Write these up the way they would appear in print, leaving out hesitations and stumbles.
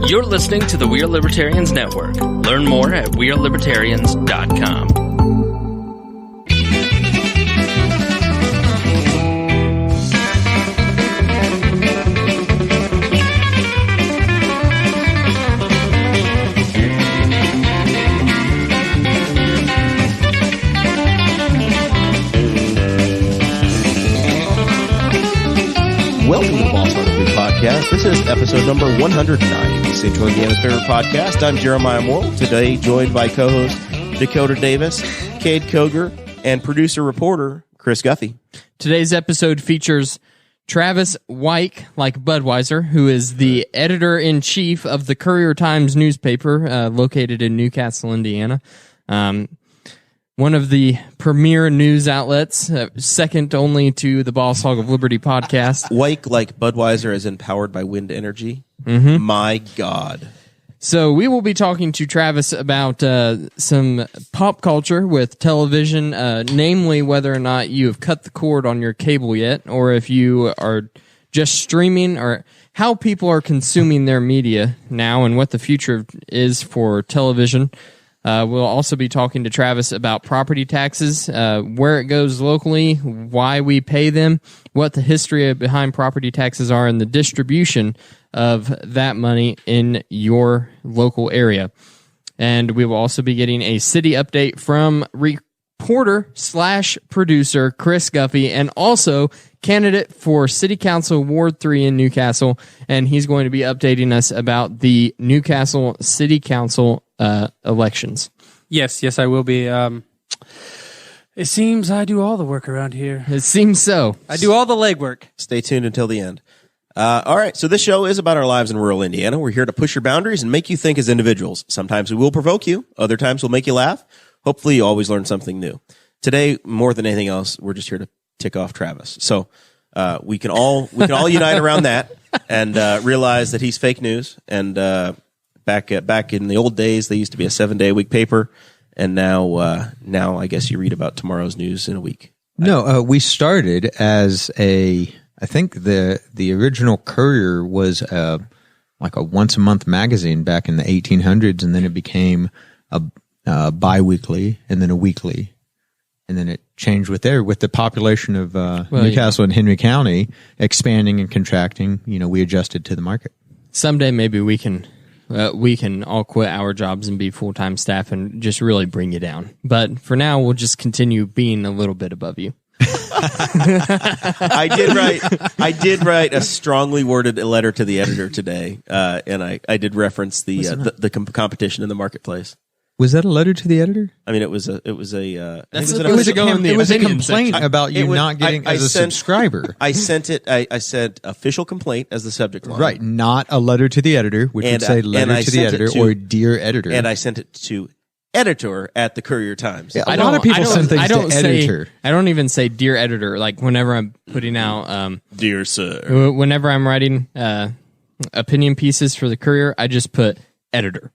You're listening to the We Are Libertarians Network. Learn more at wearelibertarians.com. Welcome to the Boss Hog of Liberty podcast. This is episode number 109, Central Indiana's favorite podcast. I'm Jeremiah Morrell, today joined by co-host Dakota Davis, Kade Koger, and producer-reporter Chris Guffey. Today's episode features Travis Weik, like Budweiser, who is the editor-in-chief of the Courier Times newspaper, located in Newcastle, Indiana. One of the premier news outlets, second only to the Boss Hog of Liberty podcast. Weik, like Budweiser, is empowered by wind energy. Mm-hmm. My God. So we will be talking to Travis about some pop culture with television, namely whether or not you have cut the cord on your cable yet, or if you are just streaming, or how people are consuming their media now and what the future is for television. We'll also be talking to Travis about property taxes, where it goes locally, why we pay them, what the history behind property taxes are, and the distribution of that money in your local area. And we will also be getting a city update from reporter/producer Chris Guffey, and also candidate for City Council Ward 3 in Newcastle, and he's going to be updating us about the Newcastle City Council elections. Yes, I will be. It seems I do all the work around here. It seems so. I do all the legwork. Stay tuned until the end. All right, so this show is about our lives in rural Indiana. We're here to push your boundaries and make you think as individuals. Sometimes we will provoke you. Other times we'll make you laugh. Hopefully you always learn something new. Today, more than anything else, we're just here to tick off Travis. So we can all unite around that and realize that he's fake news. And back in the old days, they used to be a 7-day-a-week paper, and now I guess you read about tomorrow's news in a week. No, we started as I think the original Courier was like a once-a-month magazine back in the 1800s, and then it became a bi-weekly, and then a weekly. And then it changed with the population of Newcastle and Henry County expanding and contracting. You know, we adjusted to the market. Someday maybe we can all quit our jobs and be full-time staff and just really bring you down. But for now, we'll just continue being a little bit above you. I did write a strongly worded letter to the editor today, and I did reference the competition in the marketplace. Was that a letter to the editor? I mean, it was a complaint about you not getting as a subscriber. I sent it. I said official complaint as the subject line. Right, not a letter to the editor, which would say letter to the editor or dear editor. And I sent it to editor at the Courier Times. Yeah, a lot of people send things to editor. I don't even say dear editor. Like whenever I'm putting out, dear sir. Whenever I'm writing opinion pieces for the Courier, I just put editor,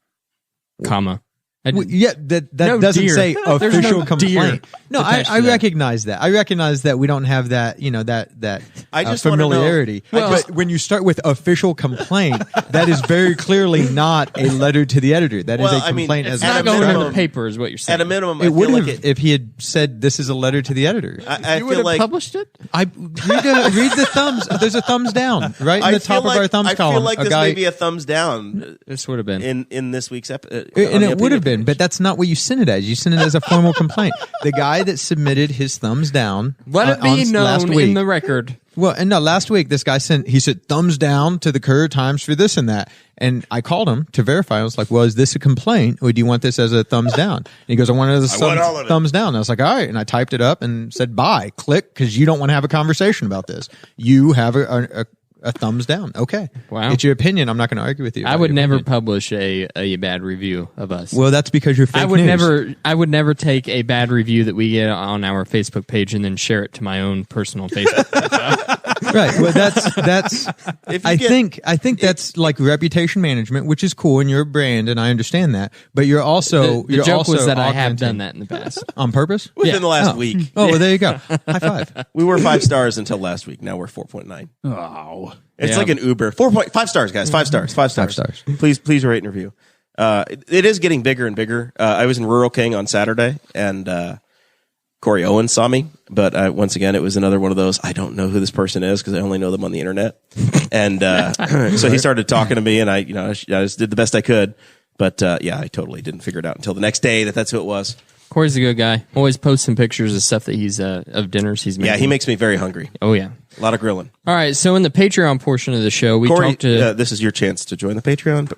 comma. That doesn't say official complaint. No, I recognize that. I recognize that we don't have that, that I just familiarity. But when you start with official complaint, that is very clearly not a letter to the editor. That is a complaint it's not going in the paper, is what you're saying. At a minimum, it would have if he had said this is a letter to the editor. I you would have published it. Read the thumbs. There's a thumbs down right in the top of our thumbs column. I feel like this may be a thumbs down. This would have been in this week's episode, and it would have been. But that's not what you sent it as. You sent it as a formal complaint. The guy that submitted his thumbs down. Let it be known in the record. Well, and no, last week this guy he said thumbs down to the Courier Times for this and that. And I called him to verify. I was like, well, is this a complaint or do you want this as a thumbs down? And he goes, I want it as a thumbs down. And I was like, all right. And I typed it up and said, bye, click, because you don't want to have a conversation about this. You have a thumbs down. Okay. Wow. It's your opinion. I'm not going to argue with you. I would never publish a bad review of us. Well, that's because you're fake news. I would never take a bad review that we get on our Facebook page and then share it to my own personal Facebook page. Right. Well, that's. I think that's like reputation management, which is cool in your brand, and I understand that. But you're also the joke was that I have done that in the past on purpose within the last week. Oh, well, there you go. High five. We were 5 stars until last week. Now we're 4.9. Oh, It's Yeah. like an Uber. 4.5 stars, guys. 5 stars. 5 stars. 5 stars. Please rate and review. It is getting bigger and bigger. I was in Rural King on Saturday, and Corey Owens saw me, but once again, it was another one of those, I don't know who this person is because I only know them on the internet. And so he started talking to me, and I just did the best I could. But I totally didn't figure it out until the next day that's who it was. Corey's a good guy. Always posting pictures of stuff that he's of dinners he's making. Yeah, he makes me very hungry. Oh yeah. A lot of grilling. All right, so in the Patreon portion of the show, we Corey, talked to this is your chance to join the Patreon.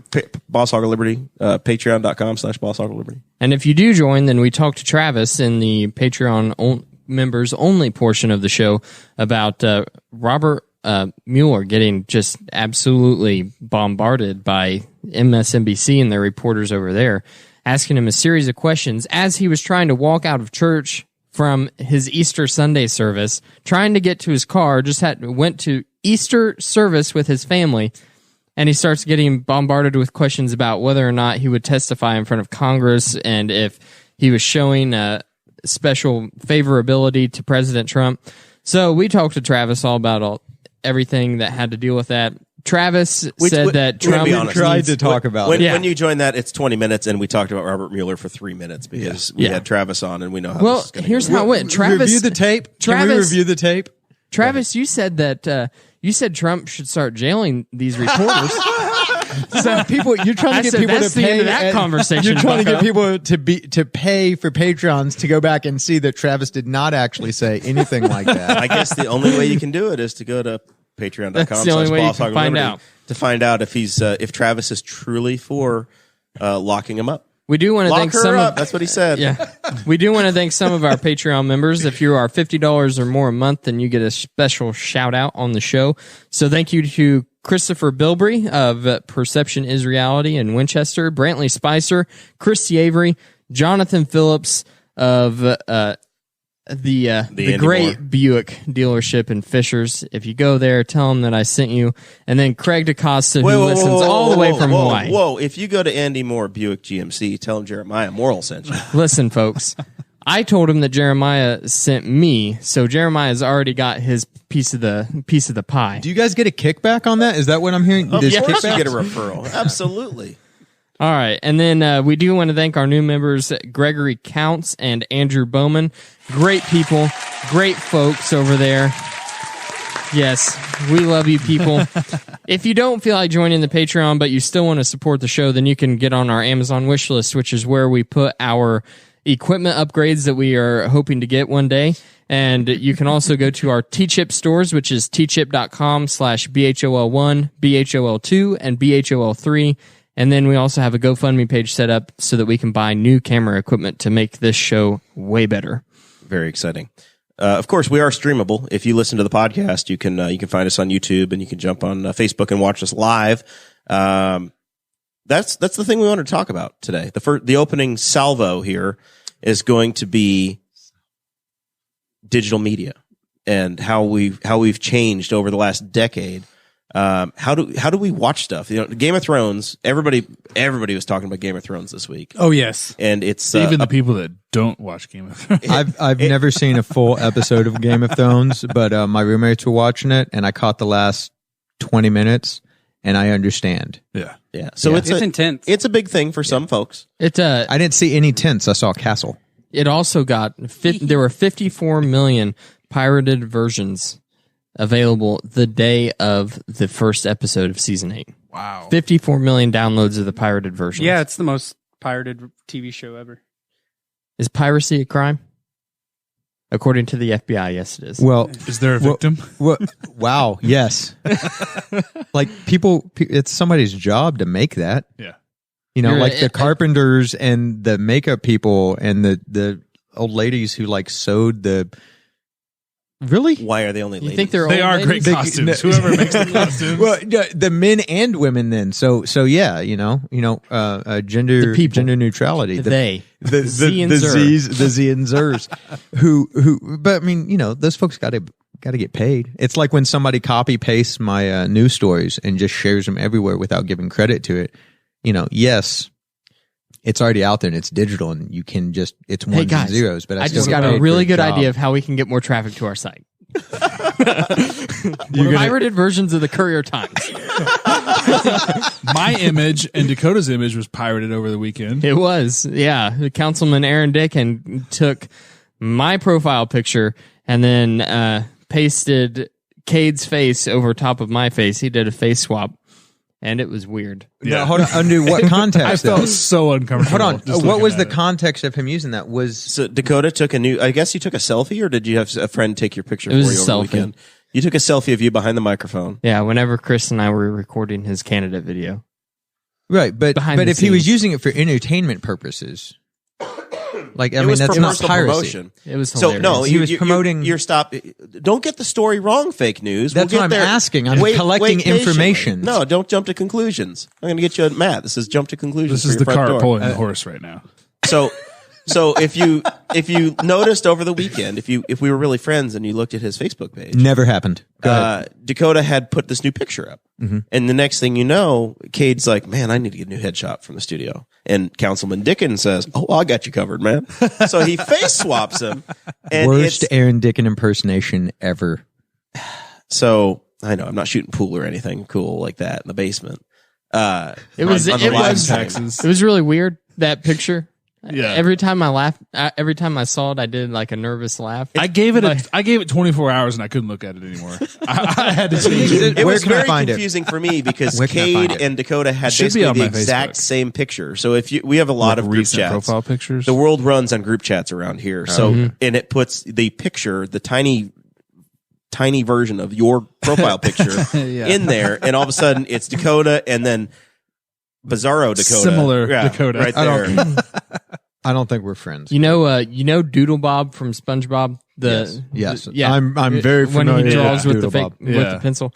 Boss Hog of Liberty, patreon.com/Boss Hog of Liberty. and if you do join, then we talked to Travis in the Patreon members only portion of the show about Robert Mueller getting just absolutely bombarded by MSNBC and their reporters over there, asking him a series of questions as he was trying to walk out of church from his Easter Sunday service, trying to get to his car, went to Easter service with his family, and he starts getting bombarded with questions about whether or not he would testify in front of Congress and if he was showing special favorability to President Trump. So we talked to Travis all about everything that had to deal with that. Travis said that Trump tried to talk about it. When you join that, it's 20 minutes, and we talked about Robert Mueller for 3 minutes because we had Travis on, and we know how this is going to go. Here's how it went. Travis, Review the tape. Can we review the tape? Travis, you said that you said Trump should start jailing these reporters. So people, you're trying to get people that's to the pay end of that conversation. You're trying to get bucko. people to pay for Patreons to go back and see that Travis did not actually say anything like that. I guess the only way you can do it is to go to patreon.com. That's the only way you can find out. To find out if Travis is truly for locking him up. We do want to Lock thank her some up. of That's what he said. Yeah. We do want to thank some of our Patreon members. If you are $50 or more a month, then you get a special shout out on the show. So thank you to Christopher Bilbrey of Perception is Reality in Winchester, Brantley Spicer, Christy Avery, Jonathan Phillips of the great Buick dealership in Fishers. If you go there, tell them that I sent you. And then Craig DeCosta, who listens all the way from Hawaii. Whoa, if you go to Andy Moore Buick GMC, tell him Jeremiah Morrell sent you. Listen, folks, I told him that Jeremiah sent me, so Jeremiah's already got his piece of the pie. Do you guys get a kickback on that? Is that what I'm hearing? Of There's course you kickbacks? get a referral. Absolutely. All right, and then we do want to thank our new members, Gregory Counts and Andrew Bowman. Great people, great folks over there. Yes, we love you people. If you don't feel like joining the Patreon, but you still want to support the show, then you can get on our Amazon wish list, which is where we put our equipment upgrades that we are hoping to get one day. And you can also go to our T-Chip stores, which is tchip.com/BHOL1, BHOL2, and BHOL3. And then we also have a GoFundMe page set up so that we can buy new camera equipment to make this show way better. Very exciting. Of course, we are streamable. If you listen to the podcast, you can find us on YouTube, and you can jump on Facebook and watch us live. That's the thing we wanted to talk about today. The opening salvo here is going to be digital media and how we've changed over the last decade. How do we watch stuff? You know, Game of Thrones. Everybody was talking about Game of Thrones this week. Oh yes, and it's even the people that don't watch Game of Thrones. I've never seen a full episode of Game of Thrones, but my roommates were watching it, and I caught the last 20 minutes, and I understand. Yeah. So it's intense. It's a big thing for some folks. I didn't see any tents. I saw a castle. It also got there were 54 million pirated versions available the day of the first episode of season 8. Wow. 54 million downloads of the pirated version. Yeah, it's the most pirated TV show ever. Is piracy a crime? According to the FBI, yes, it is. Well, Is there a victim? wow, yes. Like it's somebody's job to make that. Yeah. You know, You're like the carpenters and the makeup people and the old ladies who like sewed the. Really? Why are they only You ladies? think they're They old are great ladies? costumes. Whoever makes the costumes. Well, the men and women then. So yeah, gender The people. gender neutrality. They. the Z and Zer. Z's, the Z and Zers, who, but I mean, those folks got to get paid. It's like when somebody copy pastes my news stories and just shares them everywhere without giving credit to it. Yes, it's already out there and it's digital and you can it's ones Hey guys, and zeros. But I still just get got paid a for really good job. idea of how we can get more traffic to our site. Pirated versions of the Courier Times. My image and Dakota's image was pirated over the weekend. It was, yeah. Councilman Aaron Dickin took my profile picture and then pasted Kade's face over top of my face. He did a face swap, and it was weird. No, hold on. Under what context? I though? felt so uncomfortable. Hold on. just What looking was at the it. context of him using that? Was So Dakota took I guess you took a selfie, or did you have a friend take your picture It was for you a over the selfie. weekend? You took a selfie of you behind the microphone. Yeah, whenever Chris and I were recording his candidate video. right, but Behind the if he was scenes. using it for entertainment purposes, like I It mean, was that's for not personal piracy. promotion. It was So hilarious. no, He was promoting- You're stop. Don't get the story wrong. Fake news. That's We'll what get I'm there. asking. I'm collecting patiently. information. No, don't jump to conclusions. I'm going to get you a Matt. This is jump to conclusions. This for is your the front cart door. pulling the horse right now. So if you noticed over the weekend, if we were really friends and you looked at his Facebook page, Never happened. Go ahead. Dakota had put this new picture up. And the next thing you know, Kade's like, man, I need to get a new headshot from the studio. And Councilman Dickens says, oh, I got you covered, man. So he face swaps him. And Worst it's, Aaron Dickin impersonation ever. so I know I'm not shooting pool or anything cool like that in the basement. It was on the it live was stream. Texas. it was really weird, that picture. Yeah. Every time I laughed, every time I saw it, I did like a nervous laugh. I gave it 24 hours and I couldn't look at it anymore. I had to change it. It Where was can I very find it? confusing for me because Where can I find Kade it? and Dakota had Should be basically on the my exact Facebook. same picture. So we have a lot of group recent chats. profile pictures. The world runs on group chats around here. So and it puts the picture, the tiny version of your profile picture in there, and all of a sudden it's Dakota and then Bizarro Dakota, Similar Dakota. right I there. don't, I don't think we're friends. you know Doodle Bob from SpongeBob. Yes. Yeah. I'm very when familiar he draws with with the Doodle fake, Bob. with Yeah. the pencil.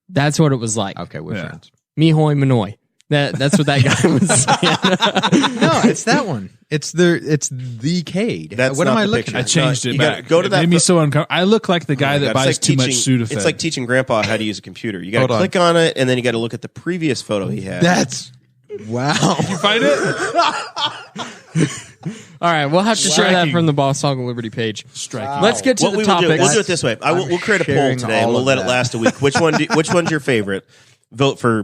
That's what it was like. Okay, we're Yeah. friends. Mihoy Manoy. That's what that guy was saying. No, it's that one. It's the Cade. That's what am not I the looking picture. I at? changed No, it you gotta back. go to It that made me fo- so uncomfortable. I look like the guy Oh my that God, buys too much Sudafed. It's like teaching Grandpa how to use a computer. You got Hold to on. click on it, and then you got to look at the previous photo he had. That's wow. find it. All right, we'll have to share that Striking. from the Boss Hog of Liberty page. Striking. Let's get to What the we will do, topics. we'll do it this way. We'll create a poll sharing today, and all we'll of let it that. last a week. Which one's your favorite? Vote for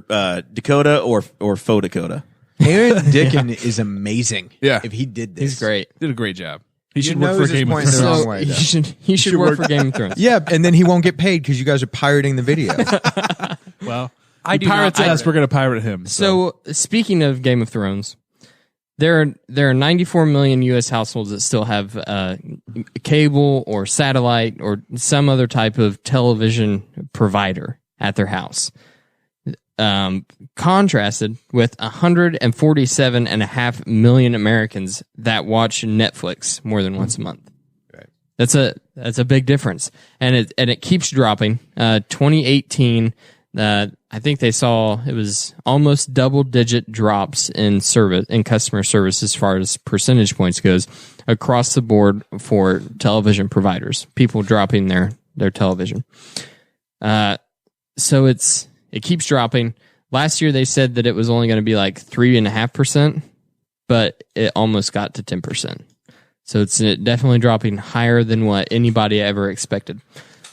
Dakota or faux Dakota. Aaron Dickin is amazing. Yeah. if he did this, He's great. Did a great job. He Your should work nose for is Game of pointing the Thrones. wrong So way, he though. should work for Game of Thrones. Yeah, and then he won't get paid because you guys are pirating the video. Well, I he do not pirates pirate us. it. We're going to pirate him. So speaking of Game of Thrones, there are 94 million U.S. households that still have cable or satellite or some other type of television provider at their house. Contrasted with 147.5 million Americans that watch Netflix more than once a month. That's a big difference, and it keeps dropping. 2018, I think they saw it was almost double-digit drops in customer service as far as percentage points goes across the board for television providers. People dropping their television. So it keeps dropping. Last year they said that it was only going to be like 3.5%, but it almost got to 10%. So it's definitely dropping higher than what anybody ever expected.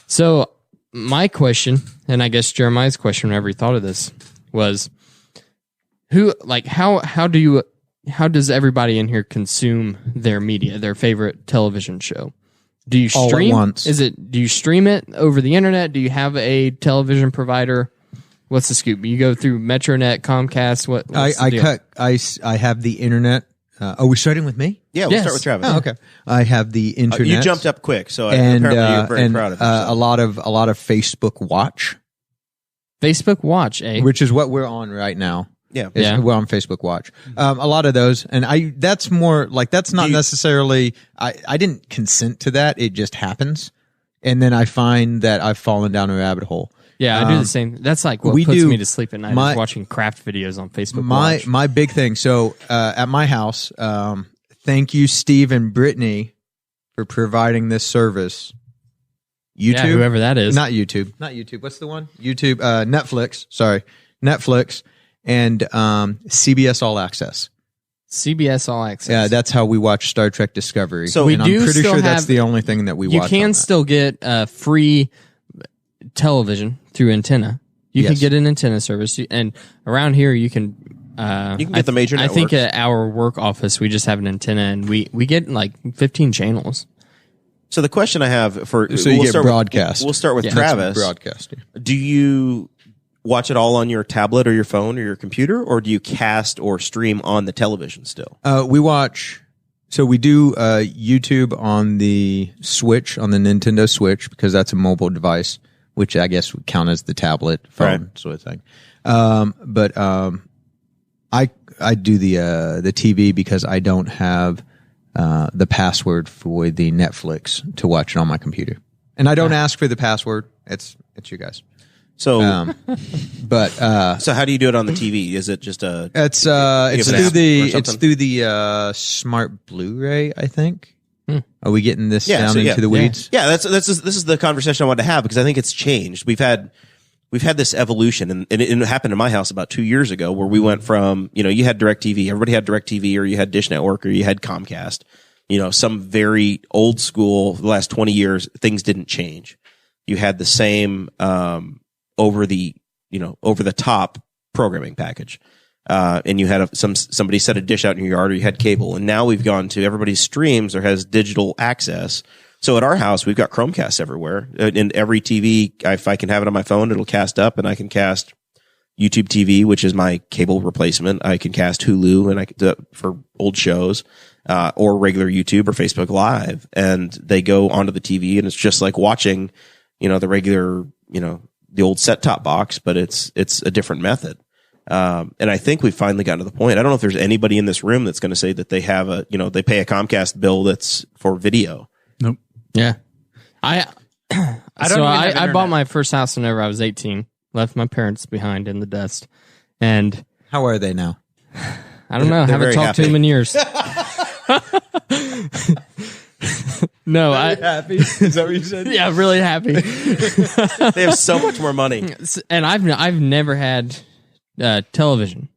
So my question, and I guess Jeremiah's question whenever he thought of this, was how does everybody in here consume their media, their favorite television show? Do you All at stream? once. Do you stream it over the internet? Do you have a television provider? What's the scoop? You go through Metronet, Comcast. What's the deal? I have the internet. Are we starting with me? Yeah, we'll Yes. start with Travis. Oh, okay. I have the internet. You jumped up quick, so and apparently you're very and, proud of a yourself. lot of Facebook Watch, Facebook Watch, eh? which is what we're on right now. Yeah. Yeah. We're on Facebook Watch. A lot of those, and that's more like that's not necessarily. I didn't consent to that. It just happens, and then I find that I've fallen down a rabbit hole. Yeah, I do the same. That's like what we puts do- me to sleep at night my- is watching craft videos on Facebook My Watch. my big thing. So at my house, thank you, Steve and Brittany, for providing this service. YouTube, Yeah, whoever that is. not YouTube. What's the one? YouTube, Netflix. Sorry, Netflix and CBS All Access. CBS All Access. Yeah, that's how we watch Star Trek Discovery. So We and do I'm pretty still sure that's have- the only thing that we you watch. can on that. still get free television through antenna. You can Yes. get an antenna service, and around here you can. You can get the major I think networks. at our work office we just have an antenna, and we get like 15 channels. So the question I have for So you get start broadcast. We'll start with Yeah. Travis. broadcasting. Do you watch it all on your tablet or your phone or your computer, or do you cast or stream on the television still? We watch. So we do YouTube on the Switch, on the Nintendo Switch, because that's a mobile device, which I guess would count as the tablet phone Right. sort of thing. But I do the TV because I don't have the password for the Netflix to watch it on my computer, and I don't ask for the password. It's you guys. So, But so how do you do it on the TV? Is it just a? it's You have an through app the or something? it's through the smart Blu-ray, I think. Are we getting this Yeah, down so, into the weeds? Yeah, this is the conversation I wanted to have because I think it's changed. We've had this evolution, and it happened in my house about 2 years ago, where we went from you had DirecTV, everybody had DirecTV, or you had Dish Network, or you had Comcast. Some very old school. The last 20 years, things didn't change. You had the same over the top programming package. And you had somebody set a dish out in your yard, or you had cable. And now we've gone to everybody streams or has digital access. So at our house, we've got Chromecasts everywhere. And every TV, if I can have it on my phone, it'll cast up, and I can cast YouTube TV, which is my cable replacement. I can cast Hulu, and I can do it for old shows, or regular YouTube or Facebook Live. And they go onto the TV, and it's just like watching, the regular, the old set-top box, but it's a different method. And I think we've finally gotten to the point. I don't know if there's anybody in this room that's going to say that they have they pay a Comcast bill that's for video. Nope. Yeah, I don't so even have I internet. bought my first house whenever I was 18. Left my parents behind in the dust, and How are they now? I don't know. They're Haven't very talked to happy. them in years. No, Happy? Is that what you said? yeah, really happy. They have so much more money. And I've never had television,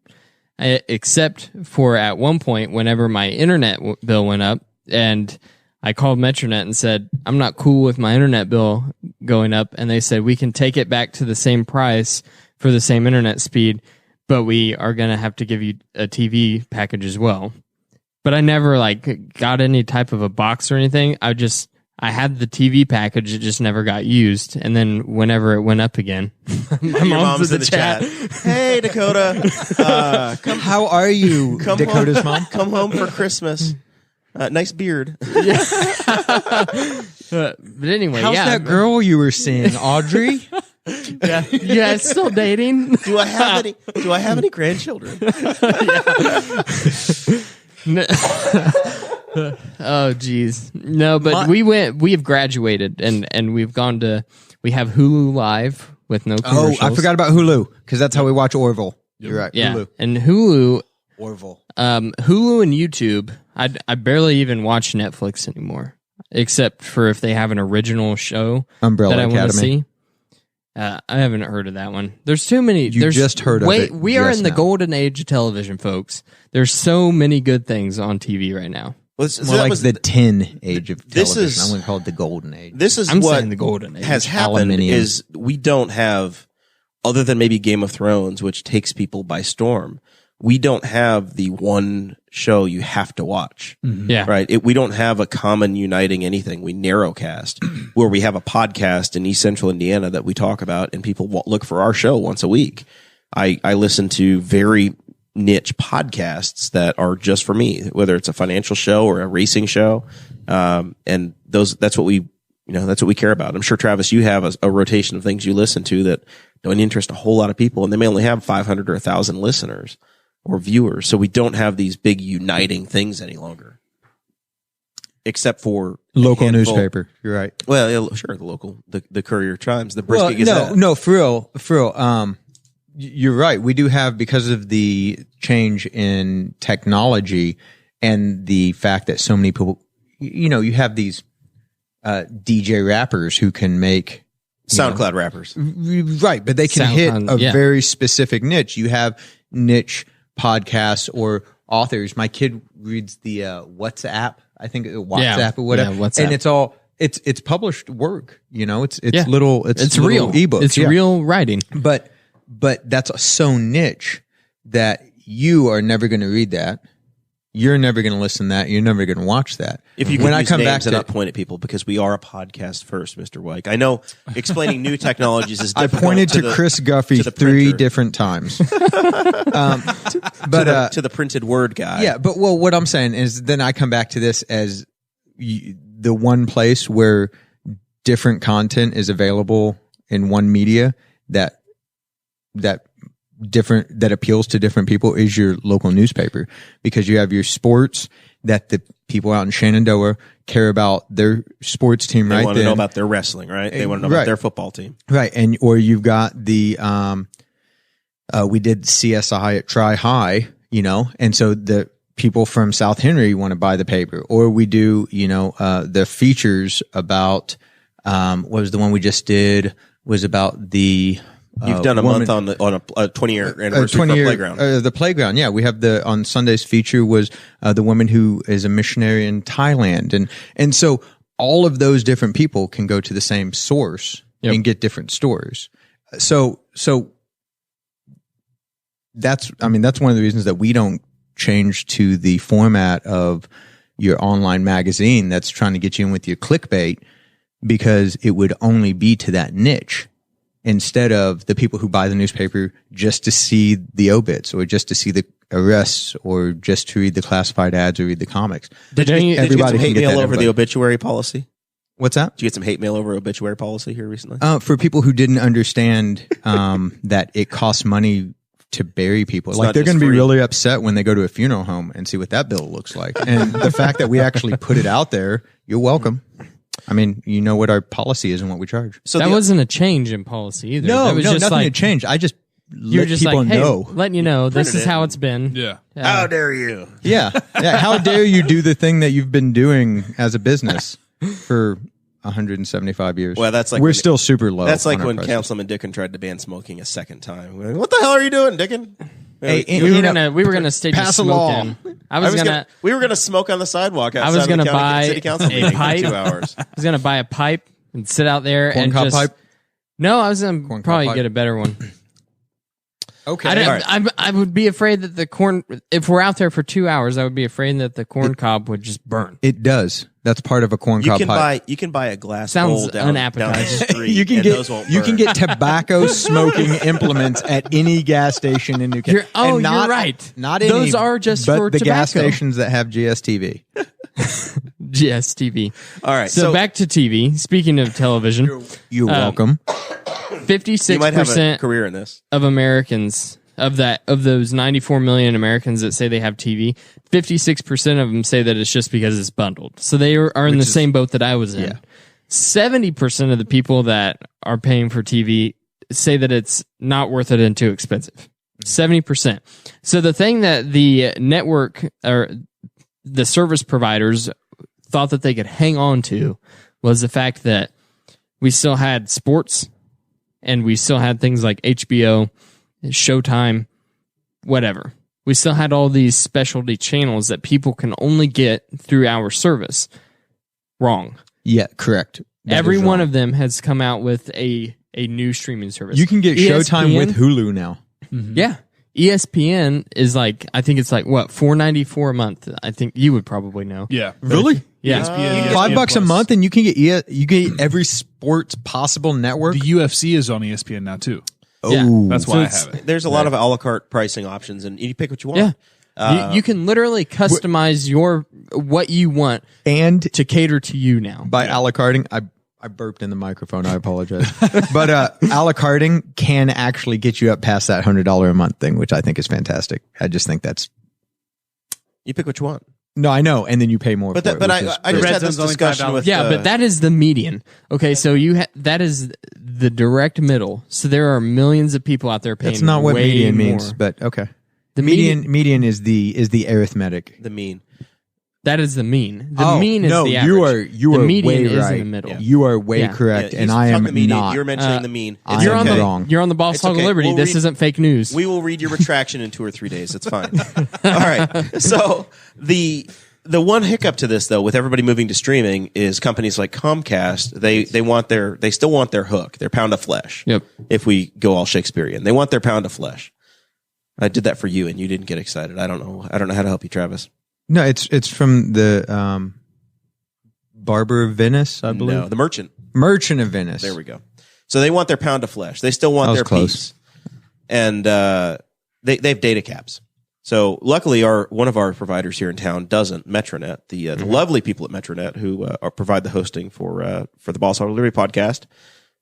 except for at one point whenever my internet bill went up, and I called Metronet and said I'm not cool with my internet bill going up, and they said we can take it back to the same price for the same internet speed, but we are gonna have to give you a TV package as well. But I never got any type of a box or anything. I had the TV package. It just never got used. And then whenever it went up again, my Your mom's in the chat. Hey, Dakota. How are you, Dakota's home. mom? Come home for Christmas. Nice beard. But anyway, How's yeah. that girl you were seeing, Audrey? Yeah. You guys still dating? Do I have any grandchildren? Oh, geez. No, but we have graduated and we have Hulu Live with no Oh, commercials. I forgot about Hulu because that's how we watch Orville. You're right. Yeah. Hulu. And Hulu, Orville. Hulu and YouTube, I barely even watch Netflix anymore, except for if they have an original show Umbrella that I want to Academy. see. I haven't heard of that one. There's too many. You just heard of it We are just in the now. golden age of television, folks. There's so many good things on TV right now. Well, so More that like was the 10 age of This television. is- I'm going to call it the golden age. This is I'm what saying the golden age. has happened Aluminium. is we don't have, other than maybe Game of Thrones, which takes people by storm. We don't have the one show you have to watch, Yeah. right? We don't have a common uniting anything. We narrowcast where we have a podcast in East Central Indiana that we talk about, and people look for our show once a week. I listen to very niche podcasts that are just for me, whether it's a financial show or a racing show. And that's what we care about. I'm sure, Travis, you have a rotation of things you listen to that don't interest a whole lot of people, and they may only have 500 or 1,000 listeners or viewers. So we don't have these big uniting things any longer, except for a Local handful. newspaper. You're right. Well, yeah, sure. The Courier Chimes, the Brisket Gazette. No, for real. You're right. We do have, because of the change in technology and the fact that so many people, you have these DJ rappers who can make SoundCloud rappers. right, but they can hit SoundCloud, a yeah. very specific niche. You have niche podcasts or authors. My kid reads the WhatsApp, I think WhatsApp or whatever, WhatsApp. and it's all it's published work. It's Yeah. little real ebooks. It's real writing. But that's so niche that you are never going to read that. You're never going to listen to that. You're never going to watch that. If you when could I use come names back and to not point at people, because we are a podcast first, Mr. Weik. I know explaining new technologies is I difficult. pointed to Chris Guffey to the 3 printer. different times. to the printed word guy. Yeah, but what I'm saying is then I come back to this as the one place where different content is available in one media that appeals to different people is your local newspaper, because you have your sports that the people out in Shenandoah care about their sports team They right want to then. know about their wrestling, right? They want to know about their football team. Right. And, or you've got the, we did CSI at Tri High, and so the people from South Henry want to buy the paper, or we do, the features about, what was the one we just did was about the, You've done a month on a 20-year anniversary for the playground. The playground, yeah. We have on Sunday's feature was the woman who is a missionary in Thailand, and so all of those different people can go to the same source and get different stories. So that's one of the reasons that we don't change to the format of your online magazine that's trying to get you in with your clickbait, because it would only be to that niche, instead of the people who buy the newspaper just to see the obits or just to see the arrests or just to read the classified ads or read the comics. Did you get some hate mail over everybody. the obituary policy? What's that? Did you get some hate mail over obituary policy here recently? For people who didn't understand that it costs money to bury people. Not They're just going to be free. really upset when they go to a funeral home and see what that bill looks like. And the fact that we actually put it out there, you're welcome. I mean, you know what our policy is and what we charge. So That wasn't a change in policy either. No, that was just nothing like, had changed. I just You're let just people like, hey, know. letting you know, this is how it's been. Yeah. how dare you? Yeah. How dare you do the thing that you've been doing as a business for 175 years? Well, that's like we're when- still super low. That's like on our when prices. Councilman Dickin tried to ban smoking a second time. We're like, what the hell are you doing, Dickin? Hey, We were gonna stage pass a a law. smoke in. I was gonna we were gonna smoke on the sidewalk outside was of the gonna buy city council a meeting pipe. for 2 hours. buy a pipe and sit out there Corn and cob just pipe? No, I was gonna Corn cob probably pipe? get a better one. Okay. I would be afraid that the corn, if we're out there for 2 hours, I would be afraid that the corn cob would just burn. It does. That's part of a corn You cob can pipe. buy a glass Sounds bowl down the unappetizing. street. You can and get those won't you can burn. get tobacco smoking implements at any gas station in New Canada. You're right. Not Those any, are just but for the gas tobacco. stations that have GSTV. GSTV. All right, So back to TV. Speaking of television, You're welcome. 56% you might have a career in this. of Americans of those 94 million Americans that say they have TV, 56% of them say that it's just because it's bundled. So they are in the same boat that I was in. 70% of the people that are paying for TV say that it's not worth it and too expensive. 70%. So the thing that the network or the service providers thought that they could hang on to was the fact that we still had sports and we still had things like HBO, Showtime, whatever. We still had all these specialty channels that people can only get through our service. Wrong. Yeah, correct. That Every is one wrong. of them has come out with a new streaming service. You can get Showtime with Hulu now. Yeah. ESPN is like, I think it's like, what, $4.94 a month? I think you would probably know. Yeah. Really? Yeah. ESPN, $5 a Plus. month, and you can get every sports possible network. The UFC is on ESPN now too. Yeah. That's So why I it's- have it. There's a lot of a la carte pricing options, and you pick what you want. Yeah. You can literally customize what you want And to cater to you now. by a la carting, I burped in the microphone. I apologize. But a la carting can actually get you up past that $100 a month thing, which I think is fantastic. I just think that's You pick what you want. no, I know, and then you pay more. But for that, but it, which is I just Red had this Zone's only discussion $5. with Yeah, but that is the median. Okay, so that is the direct middle. So there are millions of people out there paying. that's not what way median more. means. But okay, The median is the arithmetic. the mean. That is the mean. The mean is no, the average. you the are median way is right. in the middle. You are way Yeah. correct, Yeah, and he's I am talking median. not. You're mentioning the mean. I It's You're am on the wrong. You're on the Boss It's Hog of okay. Liberty. We'll This read- isn't fake news. We will read your retraction in 2 or 3 days. It's fine. All right. So the one hiccup to this, though, with everybody moving to streaming, is companies like Comcast. They still want their hook, their pound of flesh. Yep. If we go all Shakespearean, they want their pound of flesh. I did that for you, and you didn't get excited. I don't know how to help you, Travis. No, it's from the Barber of Venice, I believe. No, the Merchant. Merchant of Venice. There we go. So they want their pound of flesh. They still want That was their close. piece, and they have data caps. So luckily, one of our providers here in town doesn't. Metronet, the lovely people at Metronet who provide the hosting for the Boss Hog of Liberty podcast.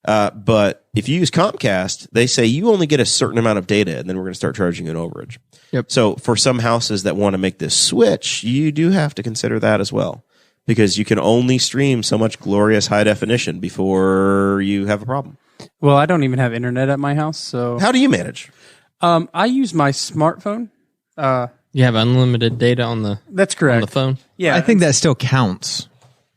But if you use Comcast, they say you only get a certain amount of data, and then we're going to start charging you an overage. Yep. So for some houses that want to make this switch, you do have to consider that as well, because you can only stream so much glorious high definition before you have a problem. Well, I don't even have internet at my house, so How do you manage? I use my smartphone. You have unlimited data on the That's on correct. the phone. Yeah, I think that still counts.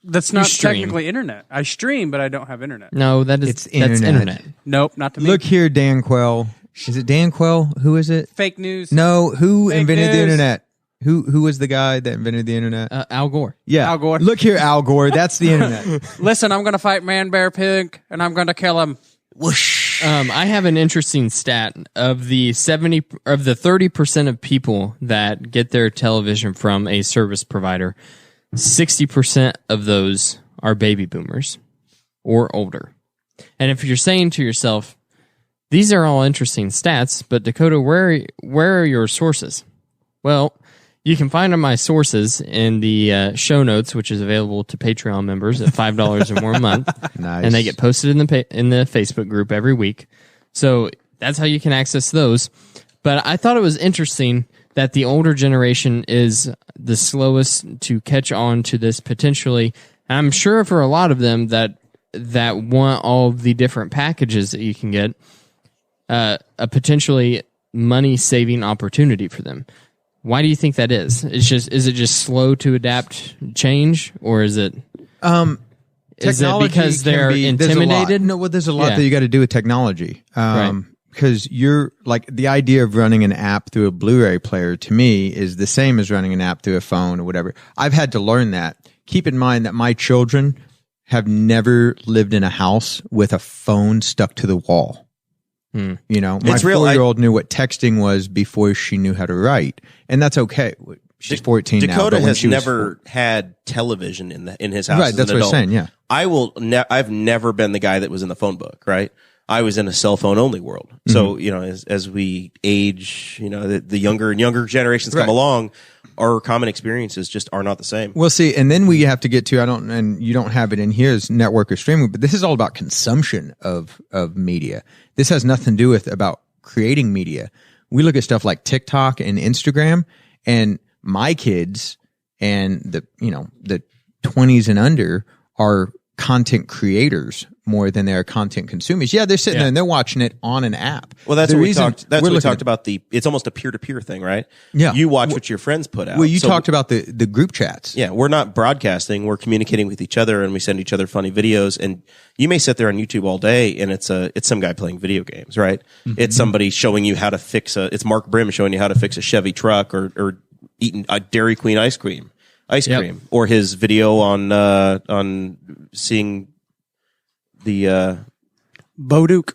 that's not stream. technically internet. I stream, but I don't have internet. No, that's internet. internet. Nope, not to me. Look here, Dan Quell. Is it Dan Quell? Who is it? Fake news. No, who Fake invented the news. internet? Who was the guy that invented the internet? Al Gore. Yeah, Al Gore. Look here, Al Gore. That's the internet. Listen, I'm going to fight Man Bear Pig, and I'm going to kill him. I have an interesting stat of the 30% of people that get their television from a service provider. 60% of those are baby boomers or older. And if you're saying to yourself, these are all interesting stats, but Dakota, where are your sources? Well, you can find my sources in the show notes, which is available to Patreon members at $5 or more a month. Nice. And they get posted in the Facebook group every week. So that's how you can access those. But I thought it was interesting that the older generation is the slowest to catch on to this potentially. I'm sure for a lot of them that want all the different packages that you can get, a potentially money-saving opportunity for them. Why do you think that is? Is it just slow to adapt change, or is it? Is it Technology because can they're be- there's a lot. intimidated? No, well, there's a lot Yeah. that you got to do with technology. Right. Because you're like the idea of running an app through a Blu-ray player to me is the same as running an app through a phone or whatever. I've had to learn that. Keep in mind that my children have never lived in a house with a phone stuck to the wall. You know, my It's real. 4-year-old knew what texting was before she knew how to write, and that's okay. She's 14 now. Dakota but when has she was never had television in his house. Right, as that's an what I'm adult. saying, yeah. I've never been the guy that was in the phone book. Right. I was in a cell phone only world. So as we age, the younger and younger generations come Right. along, our common experiences just are not the same. Well, see, and then we have to get to and you don't have it in here as network or streaming, but this is all about consumption of media. This has nothing to do with about creating media. We look at stuff like TikTok and Instagram, and my kids and the 20s and under are content creators more than they're content consumers. Yeah, they're sitting there and they're watching it on an app. Well, that's The what we reason talked. That's we're what we looking talked at- about. It's almost a peer-to-peer thing, right? Yeah. You watch what your friends put out. Well, you So- talked about the group chats. Yeah, we're not broadcasting. We're communicating with each other, and we send each other funny videos. And you may sit there on YouTube all day, and it's some guy playing video games, right? It's somebody showing you how to fix it's Mark Brim showing you how to fix a Chevy truck, or eating a Dairy Queen ice cream, or his video on seeing the Boduk.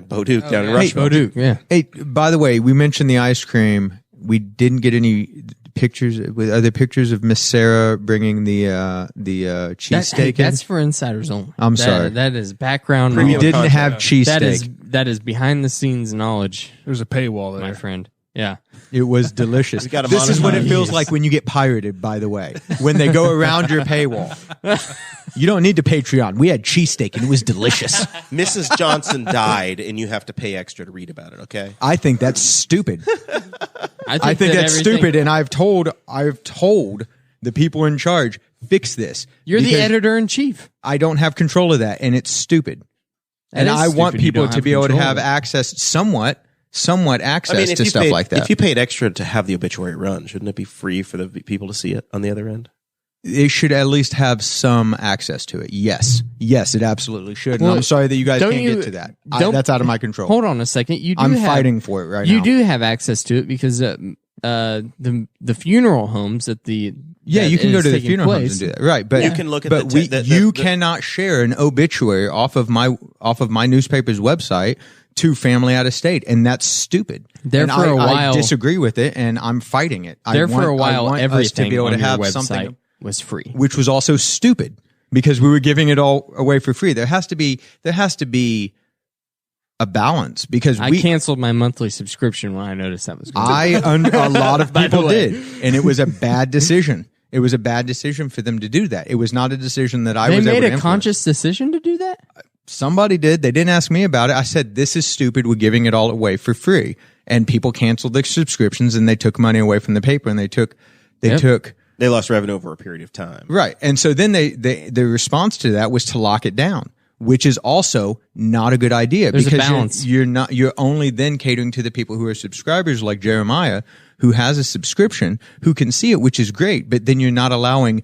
Boduk down in Rushmore. Duke, yeah. Hey, by the way, we mentioned the ice cream. We didn't get any pictures. Are there pictures of Miss Sarah bringing the cheesesteak in? That's for insiders only. I'm sorry. That is background We knowledge. didn't have cheesesteak. That is behind the scenes knowledge, There's a paywall my there. friend. Yeah. It was delicious. We gotta This is what it monetize. feels like when you get pirated, by the way. When they go around your paywall. You don't need to Patreon. We had cheesesteak and it was delicious. Mrs. Johnson died, and you have to pay extra to read about it. Okay. I think that's stupid. I think that that's stupid, and I've told the people in charge, fix this. You're the because editor in chief. I don't have control of that, and it's stupid. And is I want stupid. You people don't to have be able to control have of it. access, somewhat access if to you stuff paid, like that. If you paid extra to have the obituary run, shouldn't it be free for the people to see it on the other end? it should at least have some access to it. Yes, it absolutely should. Well, and I'm sorry that you guys don't can't you- get to that. don't- That's out of my control. Hold on a second. I'm fighting for it right now. You do have access to it because the funeral homes at the You can go to the funeral homes place. and do that, right? But You can look at but you cannot share an obituary off of my newspaper's website to family out of state, and that's stupid. There And for a I while- disagree with it, and I'm fighting it. There for a while, I want us everything to be able on to your have website something, was free. which was also stupid because we were giving it all away for free. There has to be a balance because I canceled my monthly subscription when I noticed that was going on. a lot of By the people way. did, and it was a bad decision. It was a bad decision for them to do that. It was not a decision that I They was able made to a influence. conscious decision to do that? Somebody did. They didn't ask me about it. I said, this is stupid. We're giving it all away for free. And people canceled their subscriptions and they took money away from the paper and they took, They lost revenue over a period of time. right. And so then the response to that was to lock it down, which is also not a good idea There's a because balance. you're only then catering to the people who are subscribers like Jeremiah, who has a subscription, who can see it, which is great. But then you're not allowing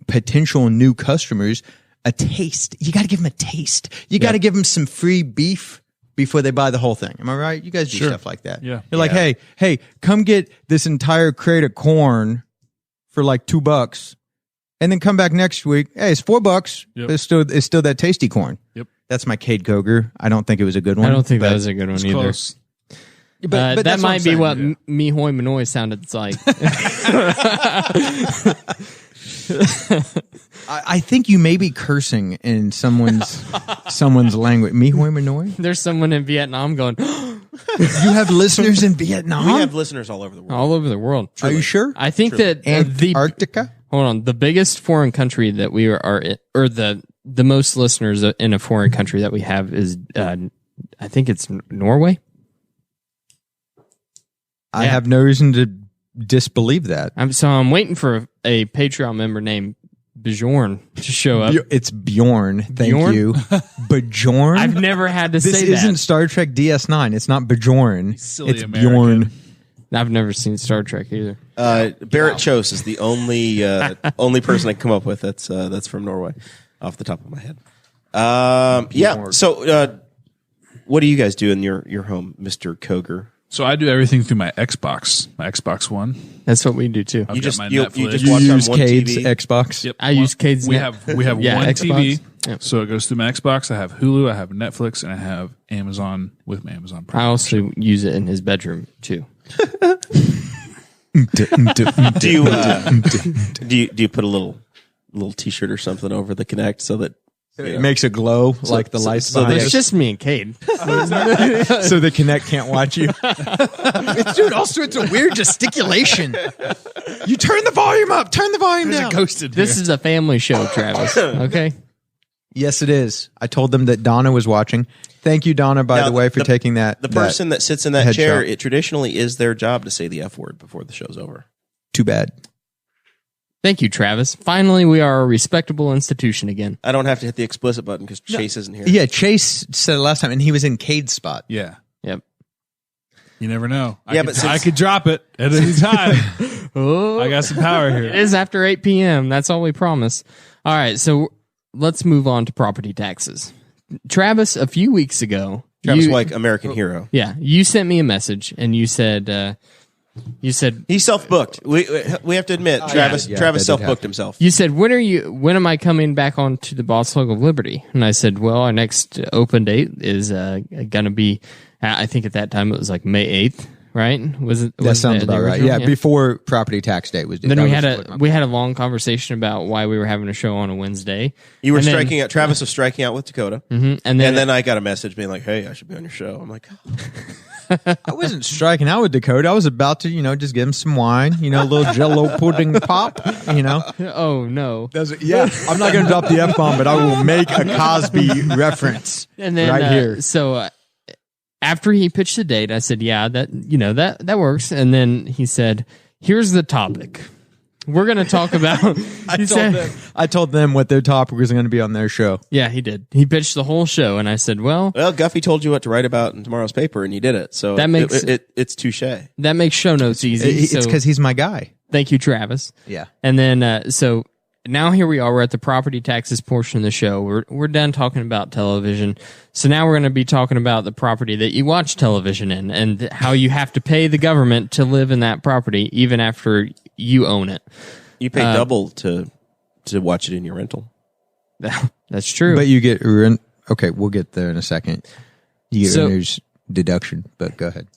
potential new customers a taste. You got to give them a taste. You got to give them some free beef before they buy the whole thing. Am I right? You guys do stuff like that. Yeah. You're like, hey, come get this entire crate of corn for like $2, and then come back next week. Hey, it's $4. Yep. But it's still that tasty corn. Yep. That's my Kade Koger. I don't think it was a good one. I don't think but- that was a good one It's either. close. But that that's might be I'm what saying. Mihoy Manoy sounded like. I think you may be cursing in someone's language. Mihoy Manoy? There's someone in Vietnam going You have listeners in Vietnam? We have listeners all over the world. all over the world. Are you sure? I think that Antarctica? hold on, the biggest foreign country that we are in, or the most listeners in a foreign country that we have is I think it's Norway. I Yeah. have no reason to disbelieve that. I'm waiting for a Patreon member named Bjorn to show up. It's Bjorn. Thank Bjorn? you. Bjorn? I've never had to This say isn't that. Star Trek DS9. It's not Bjorn. Silly It's American. Bjorn. I've never seen Star Trek either. Barrett Chose is the only person I can come up with that's from Norway, off the top of my head. Yeah. So, what do you guys do in your home, Mr. Koger? So I do everything through my Xbox One. That's what we do too. I've You got just my you Netflix. just You watch use on one Cade's TV. Xbox? Yep. I use Cade's We net- have Yeah, one Xbox. TV, Yep. so it goes through my Xbox. I have Hulu, I have Netflix, and I have Amazon with my Amazon Prime. I also use it in his bedroom too. Do you put a little T-shirt or something over the Kinect so that It makes a glow like the lights so behind they- It's just me and Cade. so the Kinect can't watch you. It's doing all sorts of weird gesticulation. You turn the volume up, turn the volume down. Ghosted. This is a family show, Travis. Okay. Yes, it is. I told them that Donna was watching. Thank you, Donna, by Now, the way, for taking that. the person that sits in that headshot. chair, it traditionally is their job to say the F word before the show's over. Too bad. Thank you, Travis. Finally, we are a respectable institution again. I don't have to hit the explicit button because Chase isn't here. Yeah, Chase said it last time, and he was in Cade's spot. Yeah. Yep. You never know. Yeah, but I since- could drop it at any time. Oh, I got some power it here. is after 8 p.m. That's all we promise. All right, so let's move on to property taxes. Travis, a few weeks ago, Travis you, Weik, American hero. yeah, you sent me a message and you said, He's self-booked. We have to admit, Travis yeah, Travis that did self-booked happen. himself. when am I coming back on to the Boss Hog of Liberty? And I said, well, our next open date is going to be, I think at that time it was like May 8th, right? Was it? That was sounds the about right. original? Yeah, before property tax day was due. Then That we was had a long conversation about why we were having a show on a Wednesday. You were And then- striking out. Travis was striking out with Dakota, and and then then I got a message being like, "Hey, I should be on your show." I'm like, I wasn't striking out with Dakota. I was about to, just give him some wine, a little Jello pudding pop, oh no. Yeah, I'm not going to drop the F-bomb, but I will make a Cosby reference And then right here. So after he pitched the date, I said, "Yeah, that works." And then he said, "Here's the topic. We're going to talk about." I told them what their topic was going to be on their show. Yeah, he did. He pitched the whole show, and I said, "Well, "Well, Guffey told you what to write about in tomorrow's paper, and you did it. So That makes- it's touche." that makes show notes easy." It's so because he's my guy. thank you, Travis. Yeah. And then so now here we are. We're at the property taxes portion of the show. We're done talking about television. So now we're going to be talking about the property that you watch television in and how you have to pay the government to live in that property even after you own it. You pay double to watch it in your rental. That's true. But you get rent. Okay, we'll get there in a second. You get renter's deduction, but go ahead.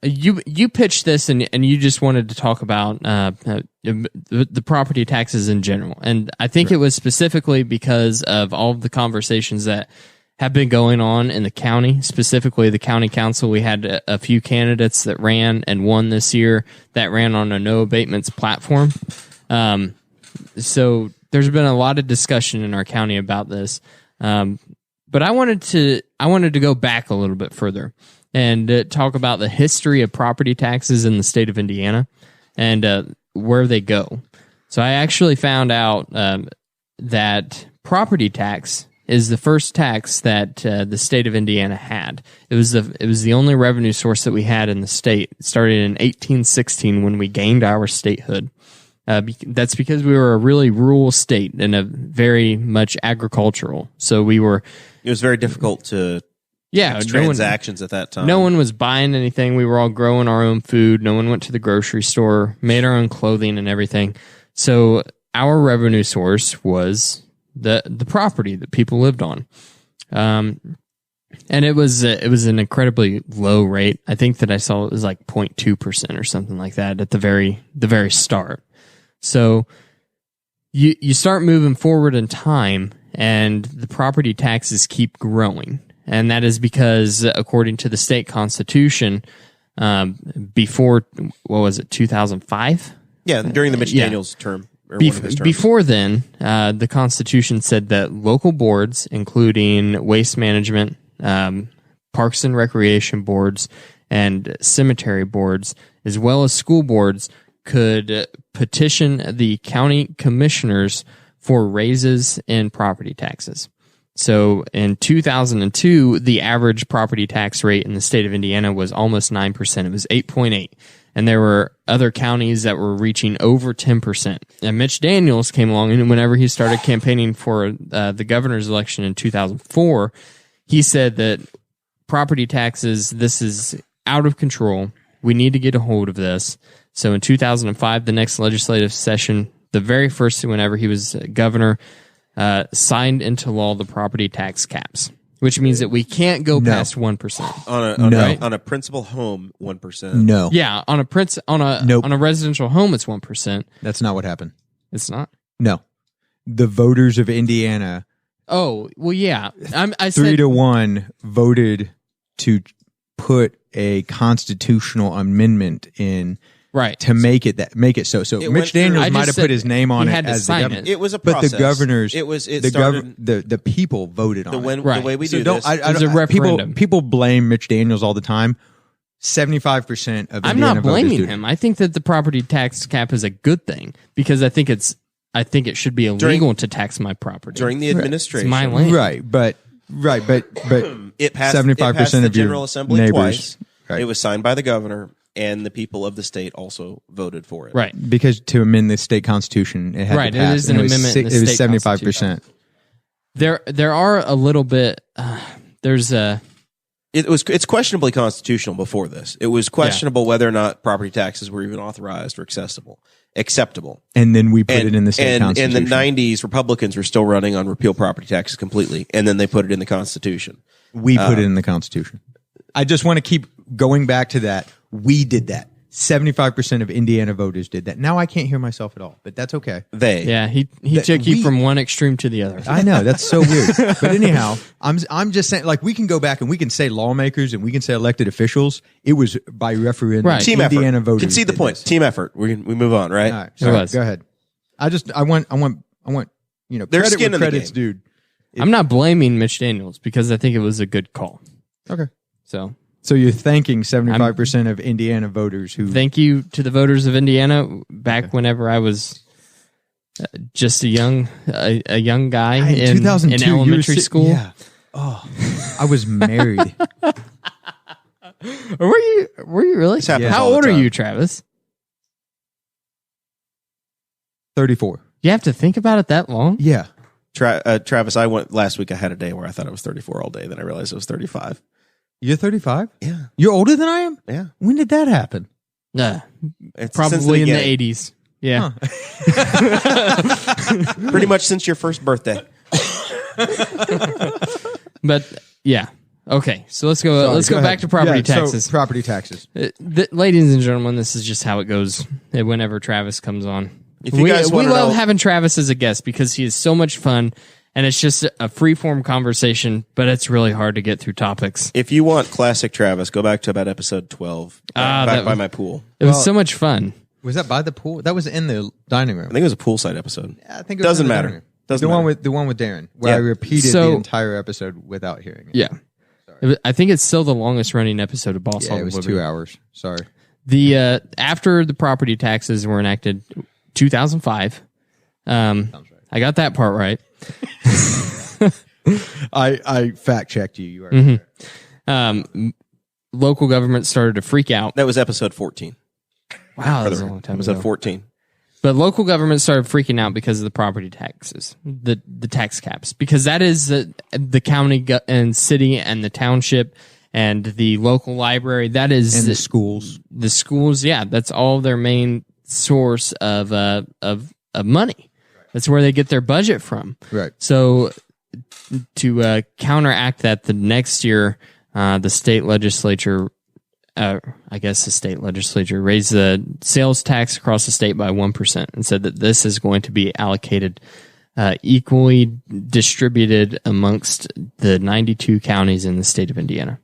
You pitched this and you just wanted to talk about the property taxes in general, and I think it was specifically because of all of the conversations that have been going on in the county, specifically the county council. We had a few candidates that ran and won this year that ran on a no abatements platform. So there's been a lot of discussion in our county about this, but I wanted to go back a little bit further and talk about the history of property taxes in the state of Indiana and where they go. So I actually found out that property tax is the first tax that the state of Indiana had. It was the only revenue source that we had in the state. It started in 1816 when we gained our statehood. That's because we were a really rural state and a very much agricultural. So it was very difficult to transactions at that time. No one was buying anything. We were all growing our own food. No one went to the grocery store, made our own clothing and everything. So our revenue source was the property that people lived on. And it was an incredibly low rate. I think that I saw it was like 0.2% or something like that at the very start. So you start moving forward in time and the property taxes keep growing. And that is because, according to the state constitution, before, 2005? Yeah, during the Mitch Daniels term. Or one of his terms. Before then, the constitution said that local boards, including waste management, parks and recreation boards, and cemetery boards, as well as school boards, could petition the county commissioners for raises in property taxes. So in 2002, the average property tax rate in the state of Indiana was almost 9%. It was 8.8%. And there were other counties that were reaching over 10%. And Mitch Daniels came along, and whenever he started campaigning for the governor's election in 2004, he said that property taxes, this is out of control. We need to get a hold of this. So in 2005, the next legislative session, the very first whenever he was governor, signed into law the property tax caps, which means that we can't go past 1%. On a principal home, 1%. No. Yeah, on a residential home, it's 1%. That's not what happened. It's not. No. The voters of Indiana. Oh, well, yeah. I 3-1 voted to put a constitutional amendment in. Right. To make it so. So Mitch Daniels might have put his name on it as the governor. It was a process. But the governors, started the people voted on it. The way we do this. It was a referendum. People blame Mitch Daniels all the time. 75% of I'm Indiana not blaming voters him. I think that the property tax cap is a good thing because I think it should be illegal to tax my property during the administration. It's my land. But it passed 75% the of General your Assembly neighbors. Twice. Right. It was signed by the governor, and the people of the state also voted for it. Right. Because to amend the state constitution, it had to pass. It is an amendment in the it was state 75%. There are a little bit. It's questionably constitutional before this. It was questionable whether or not property taxes were even authorized or acceptable. And then we put it in the state constitution. In the 90s, Republicans were still running on repeal property taxes completely, and then they put it in the Constitution. We put it in the Constitution. I just want to keep going back to that. We did that. 75% of Indiana voters did that. Now I can't hear myself at all, but that's okay. He took you from one extreme to the other. I know, that's so weird. But anyhow, I'm just saying, like, we can go back and we can say lawmakers and we can say elected officials. It was by referendum. Right. Team Indiana effort. voters. Concede the point. Team effort. We move on, right? All right. Sorry, go ahead. I want There's credit skin where in the credit's game. due. I'm not blaming Mitch Daniels because I think it was a good call. Okay. So you're thanking 75% of Indiana voters who... Thank you to the voters of Indiana back whenever I was just a young guy in elementary school. Yeah. Oh, I was married. Were you really? This happens How all the old are time. you, Travis? 34. You have to think about it that long? Yeah. Travis, I went last week. I had a day where I thought it was 34 all day. Then I realized it was 35. You're 35? Yeah. You're older than I am? Yeah. When did that happen? It's Probably in the beginning. 80s. Yeah. Pretty much since your first birthday. But yeah. Okay. So let's go back to property taxes. So property taxes. Ladies and gentlemen, this is just how it goes whenever Travis comes on. If you guys we wanna love know- having Travis as a guest because he is so much fun and it's just a free-form conversation, but it's really hard to get through topics. If you want classic Travis, go back to about episode 12. Back by my pool. It was so much fun. Was that by the pool? That was in the dining room. I think it was a poolside episode. I think it Doesn't was in the matter. dining room. Doesn't the one matter. with Darren, where Yeah. I repeated So- the entire episode without hearing it. Yeah. I think it's still the longest-running episode of Boss Yeah, Hog it of was Liberty. 2 hours. Sorry. The after the property taxes were enacted, 2005. I got that part right. I fact checked you. You are correct. Local government started to freak out. That was episode 14. Wow, that was a long time Episode ago. 14. But local government started freaking out because of the property taxes, the tax caps, because that is the county and city and the township and the local library. That is And the schools. The schools, yeah, that's all their main source of money. That's where they get their budget from. Right. So to counteract that, the next year, the state legislature, raised the sales tax across the state by 1% and said that this is going to be allocated equally distributed amongst the 92 counties in the state of Indiana.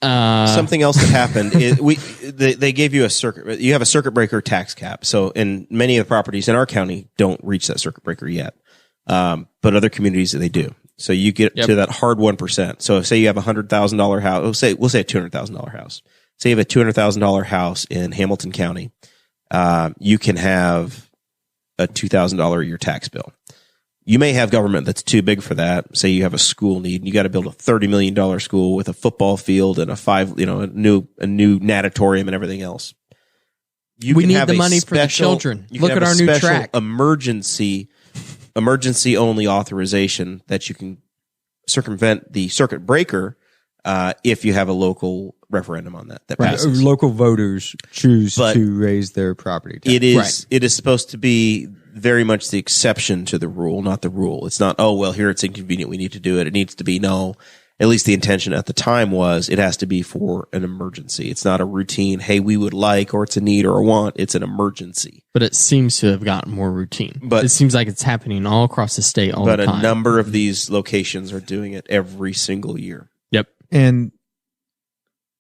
Something else that happened is they gave you you have a circuit breaker tax cap. So in many of the properties in our county don't reach that circuit breaker yet. But other communities they do. So you get to that hard 1%. So say you have $100,000 house, we'll say a $200,000 house. Say you have a $200,000 house in Hamilton County. You can have a $2,000 a year tax bill. You may have government that's too big for that. Say you have a school need and you got to build a $30 million school with a football field and a new natatorium and everything else. We need the money for the children. Look at our new track. Emergency only authorization that you can circumvent the circuit breaker if you have a local referendum on that passes. Local voters choose to raise their property tax. It is supposed to be very much the exception to the rule, not the rule. It's not, oh, well, here it's inconvenient, we need to do it. It needs to be, no, at least the intention at the time was it has to be for an emergency. It's not a routine, hey, we would like, or it's a need or a want. It's an emergency. But it seems to have gotten more routine. But it seems like it's happening all across the state all the time. But a number of these locations are doing it every single year. Yep. And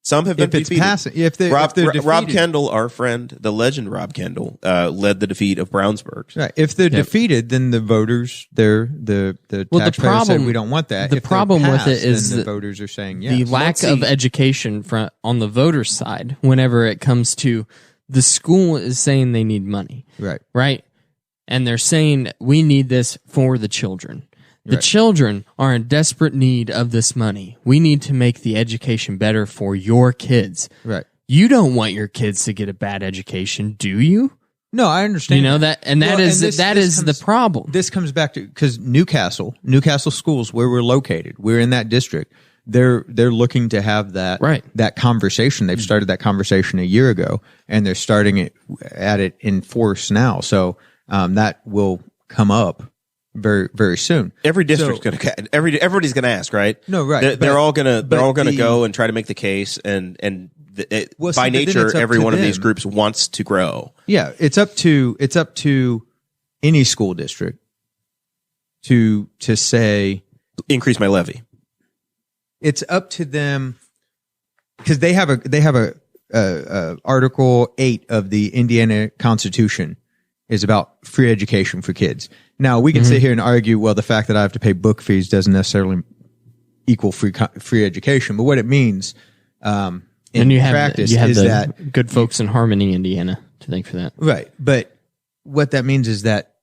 some have been if it's defeated. passing, if they're Rob defeated, Kendall, our friend, the legend Rob Kendall, led the defeat of Brownsburg. right? If they're defeated, then the voters, the taxpayers say we don't want that. The If they're problem with passed, it is then the that voters are saying yes. the lack of education on the voter side whenever it comes to the school is saying they need money. Right? And they're saying we need this for the children. The children are in desperate need of this money. We need to make the education better for your kids. Right. You don't want your kids to get a bad education, do you? No, I understand. You know that, and that is the problem. This comes back to because Newcastle schools, where we're located, we're in that district. They're looking to have that conversation. They've started that conversation a year ago, and they're starting it in force now. So that will come up very, very soon. Every district's going to everybody's going to ask, right? No, right. They're all going to go and try to make the case, and by nature, every one of these groups wants to grow. Yeah, it's up to any school district to say increase my levy. It's up to them because they have a Article 8 of the Indiana Constitution is about free education for kids. Now we can sit here and argue, well, the fact that I have to pay book fees doesn't necessarily equal free education, but what it means in practice is that good folks in Harmony, Indiana, to thank for that. Right. But what that means is that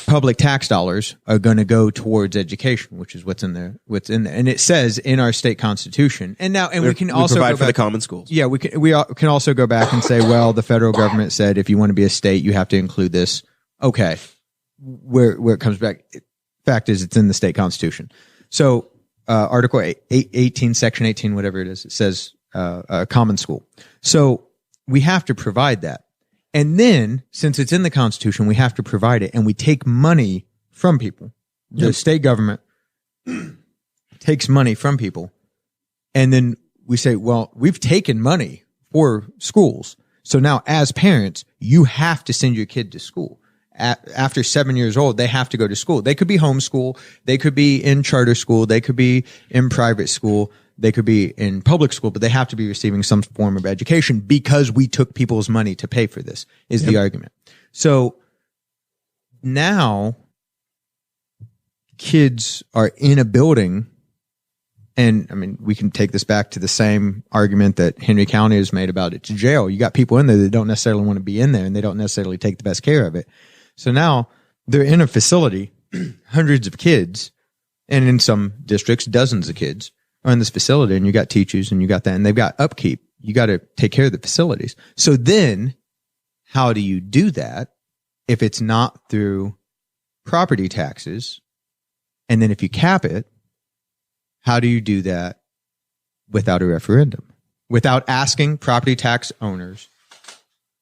public tax dollars are going to go towards education, which is what's in there. And it says in our state constitution. And we can also provide go for the back- common schools. Yeah, we can also go back and say, well, the federal government said if you want to be a state, you have to include this. Okay, where it comes back. Fact is, it's in the state constitution. So Article 18, Section 18, whatever it is, it says common school. So we have to provide that. And then, since it's in the Constitution, we have to provide it, and we take money from people. The state government takes money from people, and then we say, well, we've taken money for schools. So now, as parents, you have to send your kid to school. After 7 years old, they have to go to school. They could be homeschool. They could be in charter school. They could be in private school. They could be in public school, but they have to be receiving some form of education because we took people's money to pay for this, is the argument. So now kids are in a building, and I mean, we can take this back to the same argument that Henry County has made about it's jail. You got people in there that don't necessarily want to be in there, and they don't necessarily take the best care of it. So now they're in a facility, hundreds of kids, and in some districts, dozens of kids are in this facility, and you got teachers and you got that, and they've got upkeep. You got to take care of the facilities. So then how do you do that if it's not through property taxes? And then if you cap it, how do you do that without a referendum? Without asking property tax owners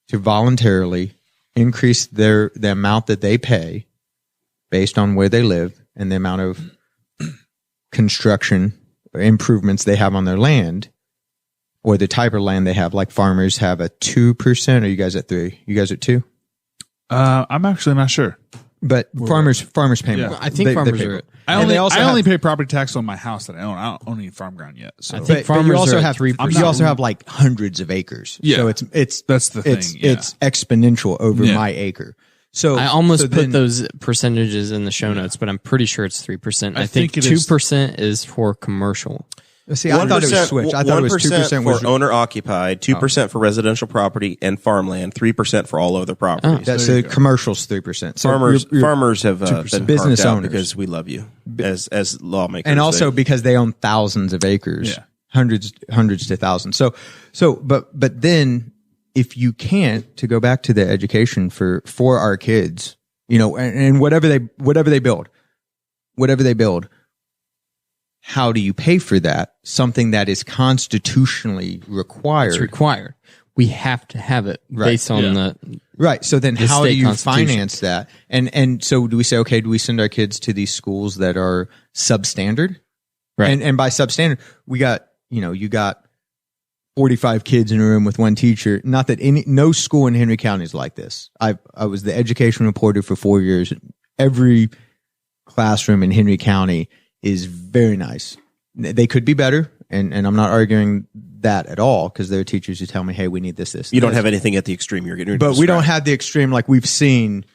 to voluntarily increase the amount that they pay based on where they live and the amount of construction or improvements they have on their land, or the type of land they have. Like farmers have a 2%. Are you guys at 3%? You guys at 2%? I'm actually not sure. But farmers pay more. I think farmers pay are. more. I only pay property tax on my house that I own. I don't own any farm ground yet. So I think But farmers you also are at have 3%. you also have like hundreds of acres. Yeah. So it's That's the thing, yeah. It's exponential over Yeah. my acre. So I almost so put then- those percentages in the show notes, but I'm pretty sure it's 3%. I think think it is- 2% is for commercial. See, I thought it was switched. I thought it was 2% for owner occupied, 2% for residential property and farmland, 3% for all other properties. That's the commercials 3%. So Farmers have been Business carved out owners. because we love you as lawmakers, and also because they own thousands of acres, Yeah. hundreds to thousands. But then if you can't, to go back to the education for our kids, and whatever they build, how do you pay for that? Something that is constitutionally required. It's required. We have to have it based on the. Right. So then The how do state you constitution. finance that? And so do we say, okay, do we send our kids to these schools that are substandard? Right. And by substandard, we got, you got 45 kids in a room with one teacher. Not that no school in Henry County is like this. I was the education reporter for 4 years. Every classroom in Henry County is very nice. They could be better. And I'm not arguing that at all, because there are teachers who tell me, hey, we need this. you don't have anything at the extreme you're getting. But we don't have the extreme like we've seen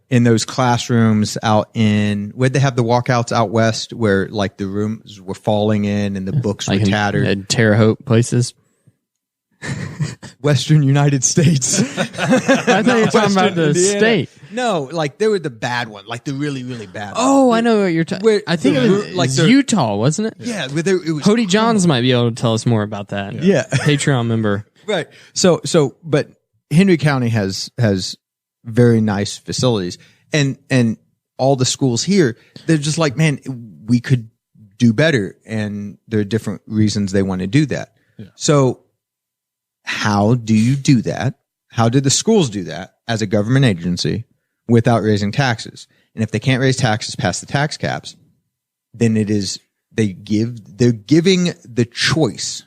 in those classrooms out in, where'd they have the walkouts out west where like the rooms were falling in and the books were tattered? in Terre Haute places. Western United States. I thought you were talking about the Indiana. state. No, like they were the bad one, like the really, really bad one. Oh, I know what you're talking. Where- I think it was like it's they're- Utah, wasn't it? Yeah, where it was Hody Johns might be able to tell us more about that. Yeah. Patreon member. right. So, but Henry County has very nice facilities, and all the schools here, they're just like, man, we could do better, and there are different reasons they want to do that. Yeah. So, how do you do that? How did the schools do that as a government agency without raising taxes? And if they can't raise taxes past the tax caps, then it is they're giving the choice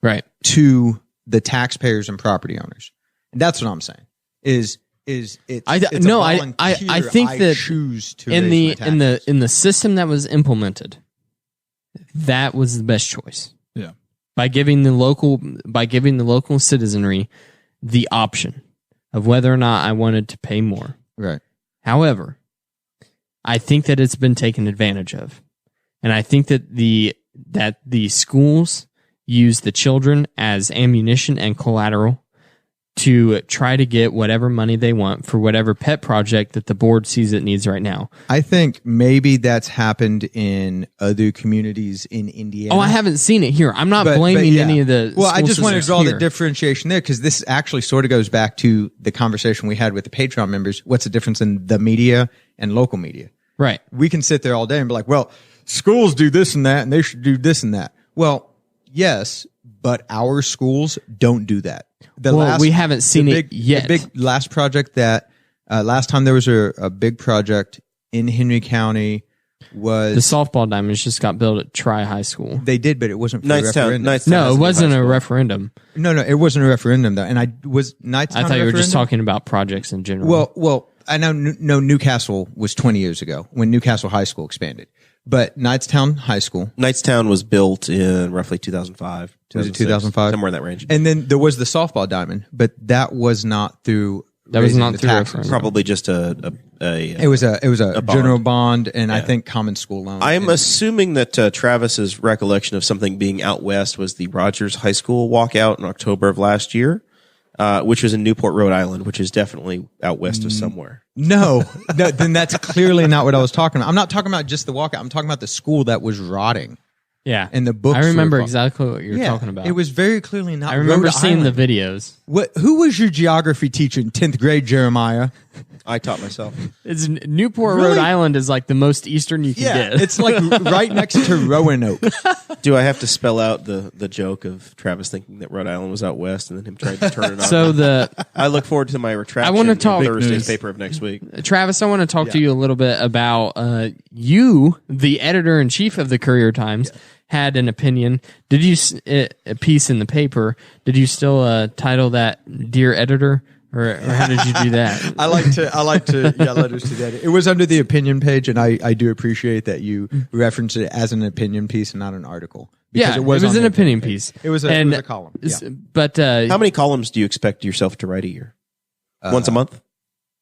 Right. to the taxpayers and property owners. And that's what I'm saying. It's I a volunteer, think that choose to in raise the my taxes. in the system that was implemented, that was the best choice. Yeah. By giving the local citizenry the option of whether or not I wanted to pay more. right. However, I think that it's been taken advantage of. And I think that the schools use the children as ammunition and collateral to try to get whatever money they want for whatever pet project that the board sees it needs right now. I think maybe that's happened in other communities in Indiana. Oh, I haven't seen it here. I'm not blaming yeah. any of the Well, I school just want to systems draw here. the differentiation there because this actually sort of goes back to the conversation we had with the Patreon members. What's the difference in the media and local media? Right. We can sit there all day and be like, well, schools do this and that, and they should do this and that. Well, yes, but our schools don't do that. We haven't seen it yet. The big last project that last time there was a big project in Henry County was The softball diamonds just got built at Tri High School. they did, but it wasn't for a Knightstown. referendum. No, it wasn't a referendum. No, it wasn't a referendum though. And Knightstown. I thought you were just referendum? talking about projects in general. Well, I know Newcastle was 20 years ago when Newcastle High School expanded, but Knightstown High School. Knightstown was built in roughly 2005. Was it 2005? Somewhere in that range. And then there was the softball diamond, but that was not through. That was raising not the through taxes. referendum. Probably just It was a bond. general bond, and I think common school loan. I am assuming that Travis's recollection of something being out west was the Rogers High School walkout in October of last year, which was in Newport, Rhode Island, which is definitely out west of somewhere. No, then that's clearly not what I was talking about. I'm not talking about just the walkout. I'm talking about the school that was rotting. Yeah. And the books I remember were- exactly what you're Yeah, talking about. It was very clearly not. I remember Rhode seeing Island. the videos. Who was your geography teacher in 10th grade, Jeremiah? I taught myself. It's Newport, Really? Rhode Island is like the most eastern you can get. It's like right next to Roanoke. Do I have to spell out the joke of Travis thinking that Rhode Island was out west and then him trying to turn it on? So I look forward to my retraction. I wanna talk- in Thursday's News. paper of next week. Travis, I want to talk to you a little bit about you, the editor in chief of the Courier Times, had an opinion. Did you a piece in the paper? Did you still title that "Dear Editor"? Or how did you do that? I like to letters to that. It was under the opinion page, and I do appreciate that you referenced it as an opinion piece and not an article. Because Yeah, it was on an the opinion piece. It was a column. Yeah. But How many columns do you expect yourself to write a year? Once a month?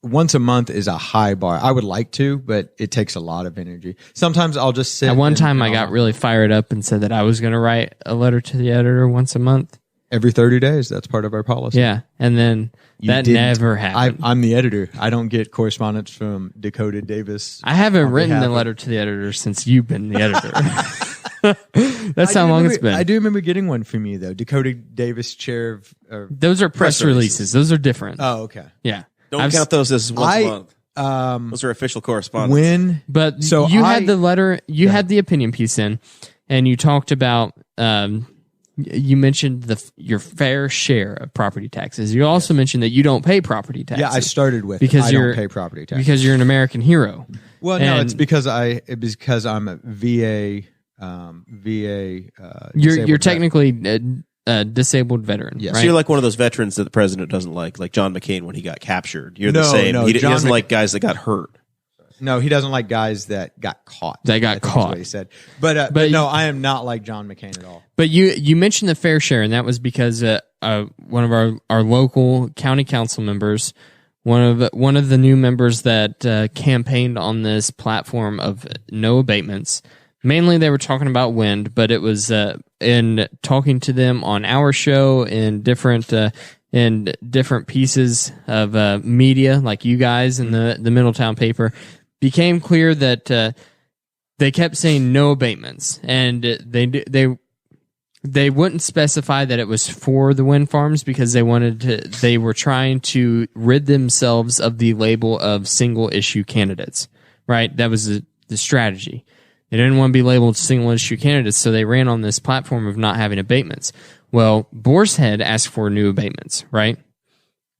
Once a month is a high bar. I would like to, but it takes a lot of energy. Sometimes I'll just sit. at one and- time, I and got I'll- really fired up and said that I was going to write a letter to the editor once a month. every 30 days. That's part of our policy. Yeah, and then You that didn't. never happened. I'm the editor. I don't get correspondence from Dakota Davis. I haven't written behalf a of- letter to the editor since you've been the editor. That's how long it's been. I do remember getting one from you though. Dakota Davis, chair of. Those are press releases. Those are different. Oh, okay. Yeah. Don't I've count those as once a month. I Those are official correspondence. when But So you I- had the letter, you had the opinion piece in, and you talked about, you mentioned your fair share of property taxes. You also mentioned that you don't pay property taxes. I started with Because I you're- don't pay property tax. because you're an American hero. Well, no, And- it's because I'm a VA. You're disabled vet. technically a disabled veteran, Yes. right? So you're like one of those veterans that the president doesn't like John McCain when he got captured. You're the No, same. no, He John doesn't Mc- like guys that got hurt. No, he doesn't like guys that got caught. That got I think is caught. what he said. But no, I am not like John McCain at all. But you mentioned the fair share, and that was because one of our local county council members, one of the new members that campaigned on this platform of no abatements. Mainly, they were talking about wind, but it was in talking to them on our show in different pieces of media, like you guys in the Middletown paper, became clear that they kept saying no abatements, and they wouldn't specify that it was for the wind farms because they were trying to rid themselves of the label of single issue candidates, right? That was the strategy. They didn't want to be labeled single issue candidates, so they ran on this platform of not having abatements. Well, Boar's Head asked for new abatements, right?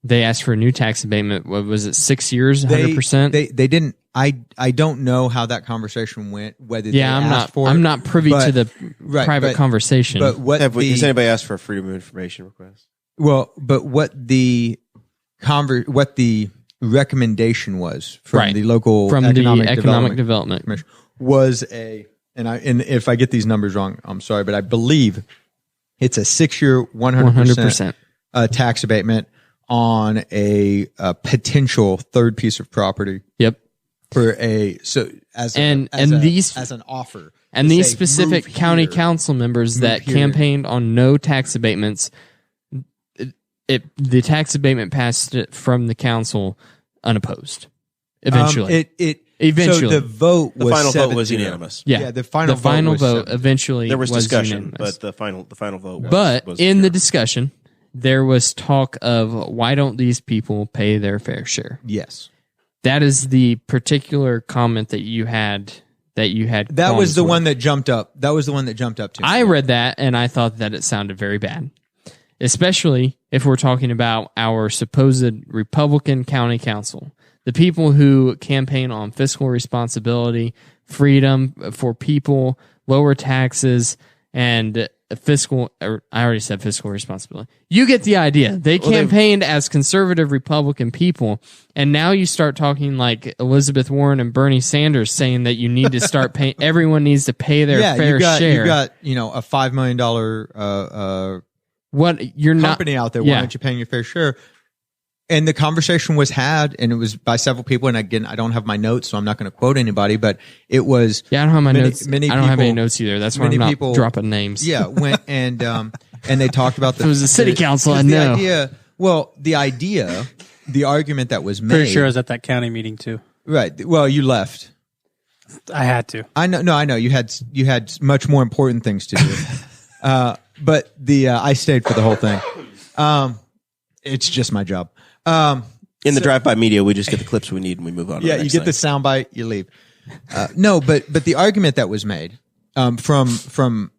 They asked for a new tax abatement. What was it, 6 years, 100%? They didn't. I don't know how that conversation went. Whether they asked for it, I'm not privy but- to the right, private but- conversation. But what Has anybody asked for a freedom of information request? what the recommendation was from Right. the local from economic the economic development. Commission was and if I get these numbers wrong, I'm sorry, but I believe it's a 6-year, 100% tax abatement on a potential third piece of property Yep. for as an offer. And to these say, specific "Move county here." council members that here. campaigned on no tax abatements the tax abatement passed it from the council unopposed. Eventually, So the vote The was final vote 7-0. was unanimous. yeah, the final vote was 7-0. eventually There was discussion, unanimous. but the final vote was. But was in the discussion, there was talk of why don't these people pay their fair share? Yes. That is the particular comment that you had. That was the qualms one with. that jumped up. That was the one that jumped up to me. I read that and I thought that it sounded very bad, especially if we're talking about our supposed Republican county council, the people who campaign on fiscal responsibility, freedom for people, lower taxes, and I already said fiscal responsibility. You get the idea. They campaigned as conservative Republican people, and now you start talking like Elizabeth Warren and Bernie Sanders saying that you need to start paying, everyone needs to pay their fair share. You got, a $5 million what you're not company out there. Why aren't you paying your fair share? And the conversation was had, and it was by several people. And again, I don't have my notes, so I'm not going to quote anybody. But it was I don't have my notes. Many I don't have people- any notes either. That's why I'm many not people- dropping names. Yeah, went and they talked about the. If it was a city council, I'd know. The argument that was made. Pretty sure I was at that county meeting too. Right. Well, you left. I had to. I know. No, I know. You had much more important things to do. But I stayed for the whole thing. It's just my job. in the drive-by media, we just get the clips we need and we move on. To Yeah, the you next get the thing. soundbite, you leave. No, but the argument that was made from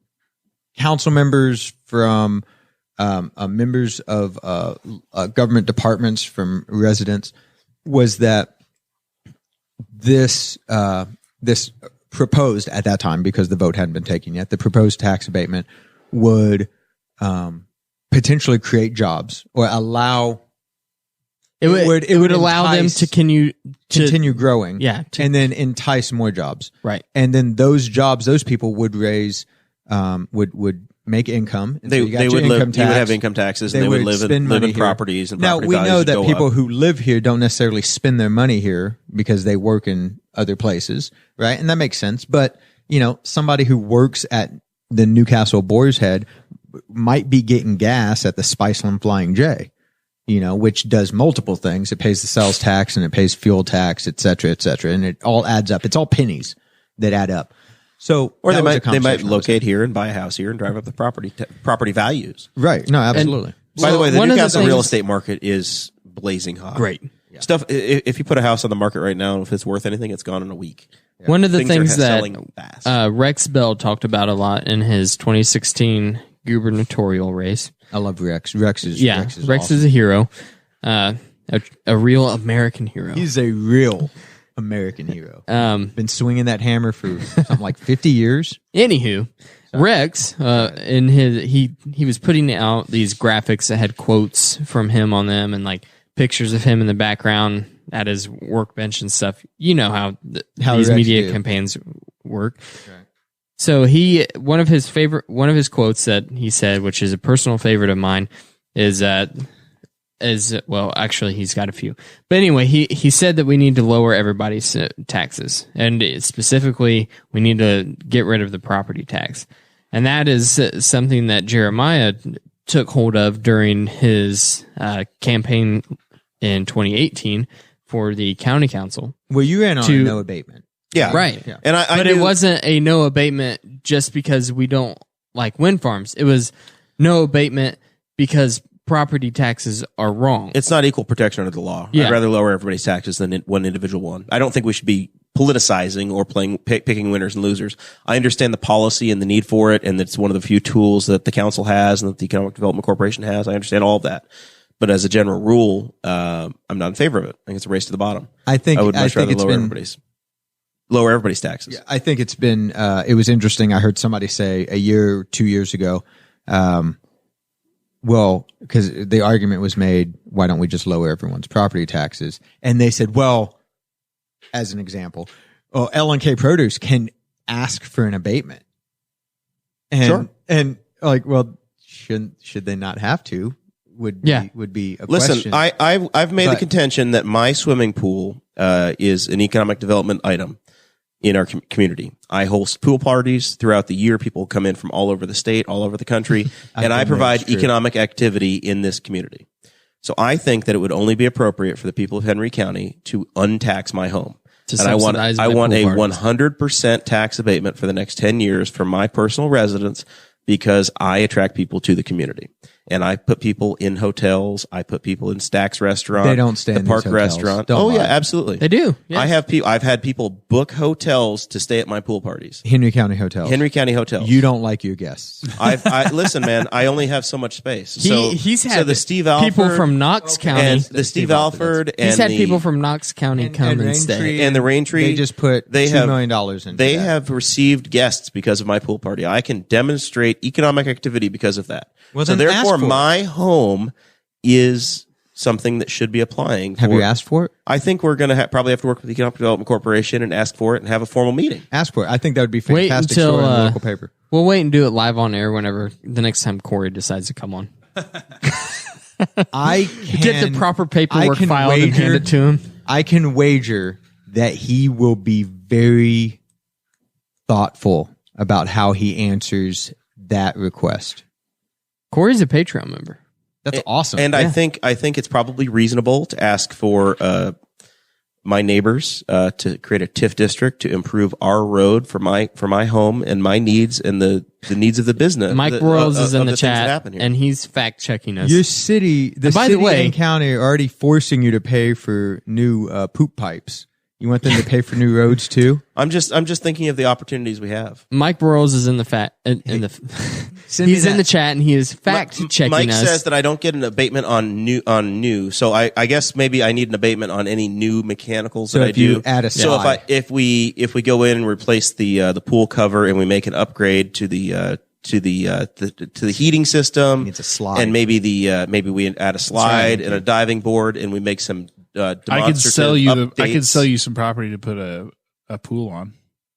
council members, from members of government departments, from residents, was that this proposed at that time, because the vote hadn't been taken yet, the proposed tax abatement would potentially create jobs or allow. It would allow them to continue growing, Yeah, and then entice more jobs, right. And then those jobs, those people would raise, would make income. And so you got They your would live. income You would tax. have income taxes. And they would live spend in money here. properties. And now property we values know would that go people up. who live here don't necessarily spend their money here because they work in other places, right? And that makes sense. But somebody who works at the Newcastle Boar's Head might be getting gas at the Spiceland Flying J. Which does multiple things. It pays the sales tax and it pays fuel tax, et cetera, and it all adds up. It's all pennies that add up. So, Or they that was a might conversation locate here and buy a house here and drive up the property values. right. No, absolutely. By the way, the one of the Newcastle real things- estate market is blazing hot. Great. Stuff. If you put a house on the market right now, if it's worth anything, it's gone in a week. One of the Things are things that selling fast. Rex Bell talked about a lot in his 2016 gubernatorial race. I love Rex. Rex is Rex awesome. is a hero, a real American hero. He's a real American hero. Been swinging that hammer for something like 50 years. Anywho, Rex, in he was putting out these graphics that had quotes from him on them and like pictures of him in the background at his workbench and stuff. You know how these Rex media do. campaigns work. So one of his quotes that he said, which is a personal favorite of mine, is well, actually he's got a few. But anyway, he said that we need to lower everybody's taxes, and specifically we need to get rid of the property tax. And that is something that Jeremiah took hold of during his campaign in 2018 for the county council. Well, you ran on a no abatement. Yeah. Right. Yeah. And I But knew, it wasn't a no abatement just because we don't like wind farms. It was no abatement because property taxes are wrong. It's not equal protection under the law. Yeah. I'd rather lower everybody's taxes than one individual one. I don't think we should be politicizing or picking winners and losers. I understand the policy and the need for it, and it's one of the few tools that the council has and that the Economic Development Corporation has. I understand all of that. But as a general rule, I'm not in favor of it. I think it's a race to the bottom. I think would much rather it's lower everybody's taxes. Yeah, I think it's been. It was interesting. I heard somebody say 2 years ago. Well, because the argument was made, why don't we just lower everyone's property taxes? And they said, well, as an example, L&K Produce can ask for an abatement. And, Sure. And like, well, should they not have to? Would be a Listen, question. I've made the But- contention that my swimming pool is an economic development item. in our community. I host pool parties throughout the year. People come in from all over the state, all over the country, and I provide economic activity in this community. So I think that it would only be appropriate for the people of Henry County to untax my home. And I want a 100% tax abatement for the next 10 years for my personal residence because I attract people to the community. And I put people in hotels. I put people in Stack's restaurant. They don't stay in the Park these hotels. restaurant. Don't yeah, lie. absolutely. They do. Yes. I've had people book hotels to stay at my pool parties. Henry County Hotels. Henry County Hotels. You don't like your guests. I listen, man. I only have so much space. He's had the Steve Alford people from Knox County. and the Steve Alford and He's had the, people from Knox County come and stay. and the Raintree. They just put $2 million into They that. have received guests because of my pool party. I can demonstrate economic activity because of that. Well, so then ask therefore, for it. my home is something that should be applying. Have you asked for it? I think we're going to probably have to work with the Economic Development Corporation and ask for it and have a formal meeting. Ask for it. I think that would be Wait fantastic until story in the local paper. we'll wait and do it live on air whenever the next time Corey decides to come on. I can, Get the proper paperwork I can filed and hand it to him. I can wager that he will be very thoughtful about how he answers that request. Corey's a Patreon member. That's awesome. And I think it's probably reasonable to ask for my neighbors to create a TIF district to improve our road for my home and my needs and the needs of the business. Mike Broyles is in the things that chat, happen here. and he's fact checking us. your city, by the city way- and county are already forcing you to pay for new poop pipes. You want them to pay for new roads too? I'm just thinking of the opportunities we have. Mike Broyles is in the Send me he's in that. the chat, and he is fact checking Mike us. says that I don't get an abatement on new. So I guess maybe I need an abatement on any new mechanicals So that I if you do. add a so slide. if we go in and replace the pool cover and we make an upgrade to the heating system, Needs a slide. and maybe we add a slide and a diving board and we make some I could demonstrative sell you. updates. I could sell you some property to put a pool on.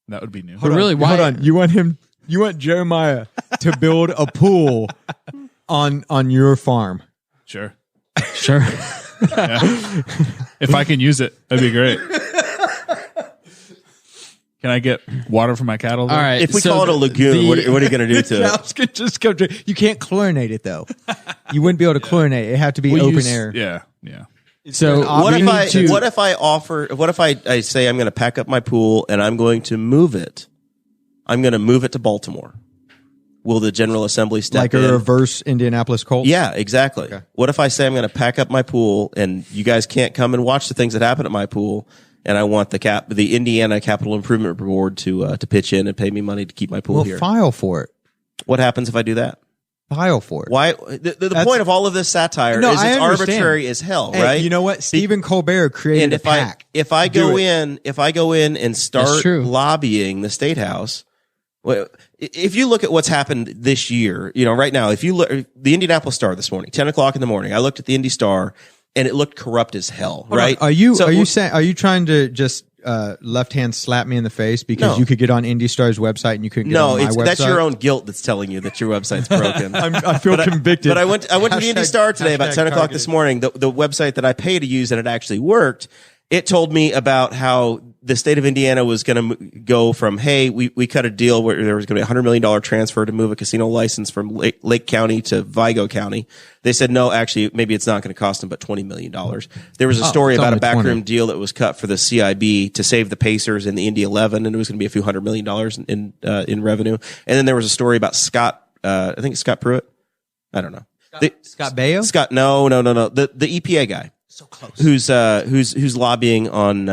That would be new. But really, why? Hold on. You want Jeremiah to build a pool on your farm. Sure. Sure. If I can use it, that'd be great. Can I get water for my cattle? All there? right. If we so call it a lagoon, what are you going to do to it? Cows could just come to, you can't chlorinate it though. You wouldn't be able to chlorinate it. It had to be We'll open use- air. Yeah. Yeah. So What we if I need to- what if I say I'm going to pack up my pool and I'm going to move it? I'm going to move it to Baltimore. Will the General Assembly step Like in? a reverse Indianapolis Colts? Yeah, exactly. What if I say I'm going to pack up my pool and you guys can't come and watch the things that happen at my pool, and I want the Indiana Capital Improvement Board to pitch in and pay me money to keep my pool Well, here? file for it. What happens if I do that? File for it. Why? The point of all of this satire No, is I it's understand. arbitrary as hell, Hey, right? you know what? Stephen Colbert created And a pack. if I Do go it. in and start true. lobbying the state house, well, if you look at what's happened this year, right now, if you look the Indianapolis Star this morning, 10:00 in the morning, I looked at the Indy Star and it looked corrupt as hell, right? Are you So- are you trying to just left hand slap me in the face because No. you could get on Indy Star's website and you couldn't get No, on my website? that's your own guilt that's telling you that your website's broken. I feel convicted. But I went to the Indy Star today about 10:00 this morning. The website that I pay to use and it actually worked. It told me about how the state of Indiana was going to go from, hey, we cut a deal where there was going to be $100 million transfer to move a casino license from Lake County to Vigo County. They said, no, actually, maybe it's not going to cost them but $20 million. There was a story it's about a only backroom 20. deal that was cut for the CIB to save the Pacers in the Indy 11, and it was going to be a few $100 million in revenue. And then there was a story about Scott, I think it's Scott Pruitt. I don't know. Scott Baio? Scott, no. The EPA guy. So close. Who's lobbying on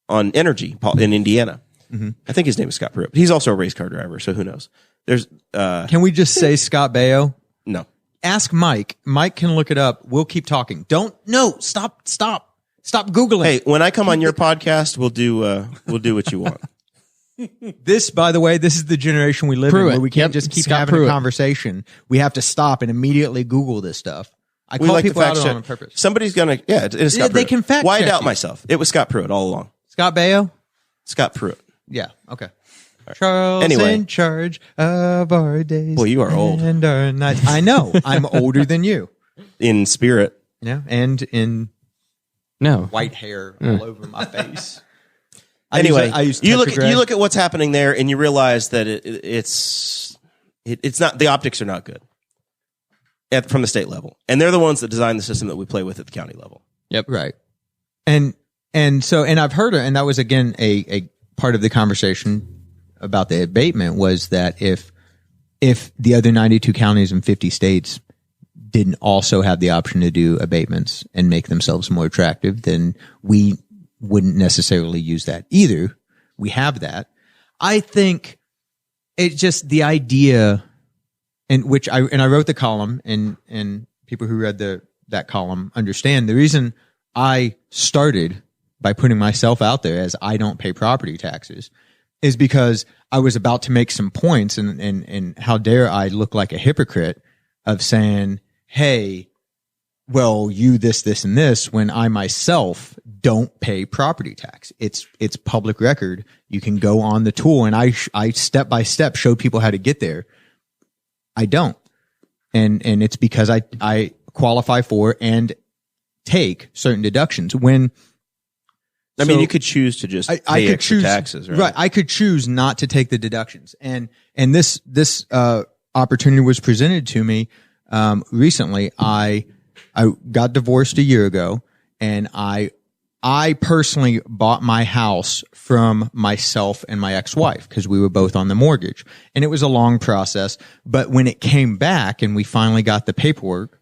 energy in Indiana. Mm-hmm. I think his name is Scott Pruitt. He's also a race car driver, so who knows? There's Can we just say Scott Baio? no. Ask Mike. Mike can look it up. We'll keep talking. Stop Googling. Hey, when I come on your podcast, we'll do what you want. This, by the way, this is the generation we live in Pruitt. where we can't Yep. just keep Scott having Pruitt. a conversation. We have to stop and immediately Google this stuff. I We call like people the out fact on check. purpose. Somebody's gonna, yeah, it is Scott Yeah, they Pruitt. can fact Why check doubt you. myself? It was Scott Pruitt all along. Scott Baio? Scott Pruitt. Yeah. Okay. Charles Anyway. in charge of our days. Boy, you are old. And our nights. I know. I'm older than you. In spirit. Yeah. And in No. white hair all over my face. Anyway, I use you Tetra Gray. look at what's happening there, and you realize that it's not, the optics are not good from the state level, and they're the ones that design the system that we play with at the county level. Yep. Right. And I've heard it, and that was again a part of the conversation about the abatement was that if the other 92 counties and 50 states didn't also have the option to do abatements and make themselves more attractive, then we wouldn't necessarily use that either. We have that. I think it's just the idea, and I wrote the column, and people who read that column understand the reason I started by putting myself out there as I don't pay property taxes is because I was about to make some points, and how dare I look like a hypocrite of saying, hey, well, you this, and this, when I myself don't pay property tax. It's public record. You can go on the tool, and I step by step show people how to get there. I don't. And it's because I qualify for and take certain deductions. I mean, you could choose to just pay extra taxes, right? Right. I could choose not to take the deductions. And this opportunity was presented to me recently. I got divorced a year ago, and I personally bought my house from myself and my ex-wife because we were both on the mortgage, and it was a long process. But when it came back and we finally got the paperwork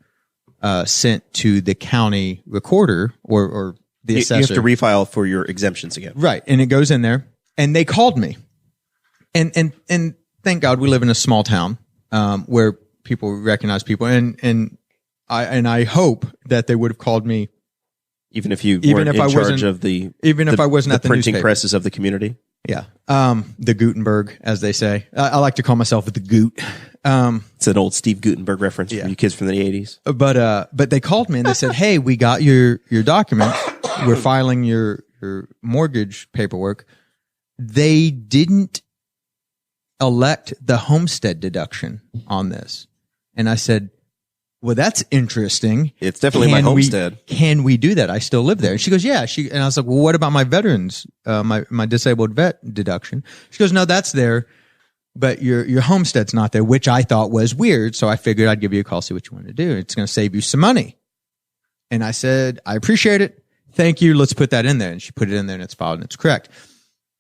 sent to the county recorder or the assessor, you have to refile for your exemptions again, right? And it goes in there, and they called me, and thank God we live in a small town where people recognize people, and I hope that they would have called me. Even if you weren't in charge of if I wasn't at the printing newspaper. presses of the community. Yeah. The Gutenberg, as they say. I like to call myself the Goot. It's an old Steve Gutenberg reference for you kids from the 80s. But they called me and they said, hey, we got your document. We're filing your mortgage paperwork. They didn't elect the homestead deduction on this. And I said, well, that's interesting. It's definitely my homestead. Can we do that? I still live there. And she goes, yeah. And I was like, well, what about my veterans, my disabled vet deduction? She goes, no, that's there, but your homestead's not there, which I thought was weird. So I figured I'd give you a call, see what you want to do. It's going to save you some money. And I said, I appreciate it. Thank you. Let's put that in there. And she put it in there, and it's filed, and it's correct.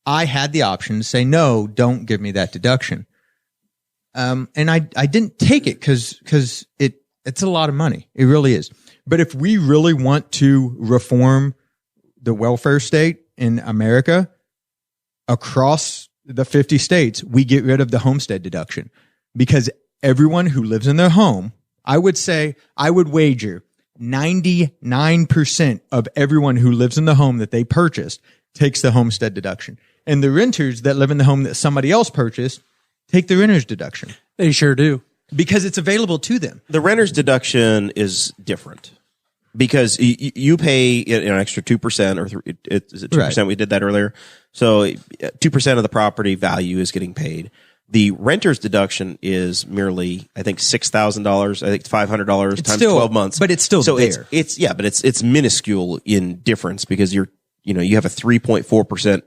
I had the option to say, no, don't give me that deduction. And I didn't take it because it's a lot of money. It really is. But if we really want to reform the welfare state in America across the 50 states, we get rid of the homestead deduction, because everyone who lives in their home, I would wager 99% of everyone who lives in the home that they purchased takes the homestead deduction. And the renters that live in the home that somebody else purchased take the renter's deduction. They sure do. Because it's available to them. The renter's deduction is different because you pay an extra 2%, or is it 2%? Right. We did that earlier. So 2% of the property value is getting paid. The renter's deduction is merely, I think, $6,000. I think it's $500 times 12 months. But it's still there. It's minuscule in difference because you have a 3.4%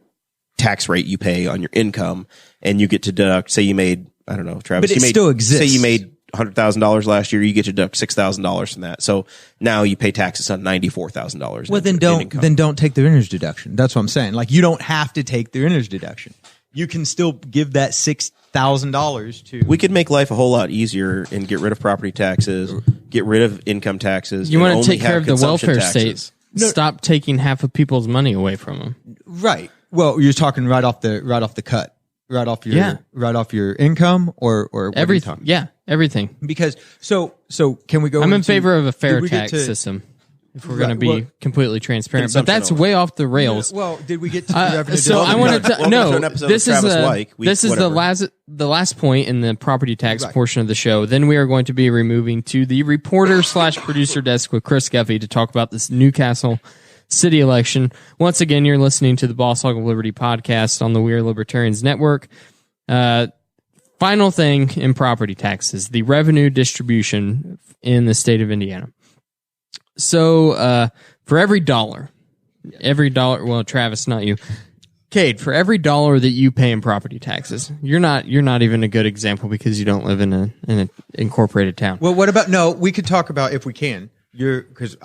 tax rate you pay on your income, and you get to deduct. Say you made, I don't know, Travis. But it still exists. Say you made $100,000 last year, you get to deduct $6,000 from that. So now you pay taxes on $94,000. Well, then don't take the renter's deduction. That's what I'm saying. Like, you don't have to take the renter's deduction. You can still give that $6,000 to. We could make life a whole lot easier and get rid of property taxes, get rid of income taxes. You want to take care of the welfare taxes. state. Stop taking half of people's money away from them. Right. Well, you're talking right off the cut. Right off your income or everything. Yeah, everything. Because so can we go? I'm in favor of a fair tax system if we're going to be completely transparent. But that's way off the rails. Well, did we get to the revenue? So I wanted to no. This is Weik. the last point in the property tax portion of the show. Then we are going to be removing to the reporter/producer desk with Chris Guffey to talk about this Newcastle city election. Once again, you're listening to the Boss Hog of Liberty podcast on the We Are Libertarians Network. Final thing in property taxes, the revenue distribution in the state of Indiana. So for every dollar, well, Travis, not you, Kade, for every dollar that you pay in property taxes, you're not even a good example because you don't live in an incorporated town. Well, what about, no, we could talk about, if we can, because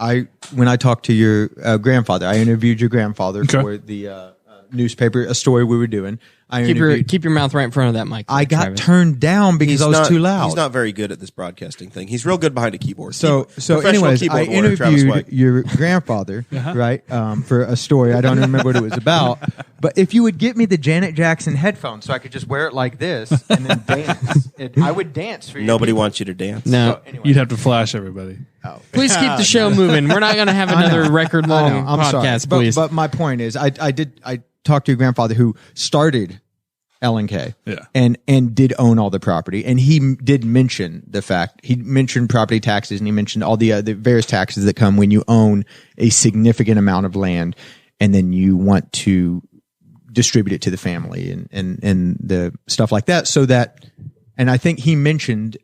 when I talked to your grandfather, I interviewed your grandfather for the newspaper, a story we were doing. Keep your mouth right in front of that mic. I got Travis. turned down because I was too loud. He's not very good at this broadcasting thing. He's real good behind a keyboard. So anyways, I interviewed your grandfather, right, for a story. I don't remember what it was about. But if you would get me the Janet Jackson headphones so I could just wear it like this and then dance, I would dance for you. Nobody wants you to dance. No. So, anyway. You'd have to flash everybody. Oh. Please keep the show moving. We're not going to have another record-long podcast, please. But my point is, I talked to your grandfather who started L&K and did own all the property. And he did mention the fact, he mentioned property taxes and he mentioned all the various taxes that come when you own a significant amount of land and then you want to distribute it to the family and the stuff like that. So that, and I think he mentioned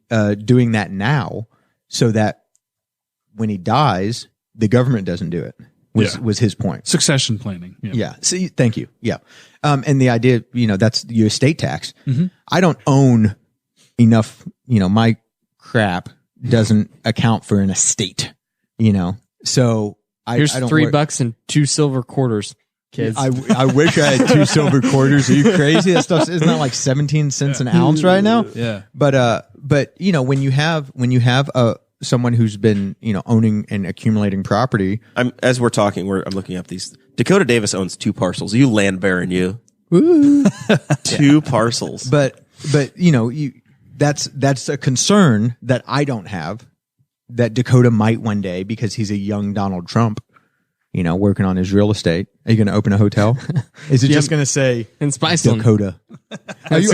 doing that now so that when he dies, the government doesn't do it. Was his point. Succession planning. Yeah. See, thank you. Yeah. And the idea, that's your estate tax. Mm-hmm. I don't own enough, my crap doesn't account for an estate, so here's I don't $3 and 2 silver quarters, kids. I wish I had 2 silver quarters. Are you crazy? That stuff isn't that like 17 cents an ounce right now? Yeah. But when you have someone who's been, owning and accumulating property. As we're talking, I'm looking up these. Dakota Davis owns 2 parcels. You land baron, you. Woo. 2 parcels. But that's a concern that I don't have, that Dakota might one day, because he's a young Donald Trump, working on his real estate. Are you going to open a hotel? Is it just going to say in Spiceland, Dakota? Are you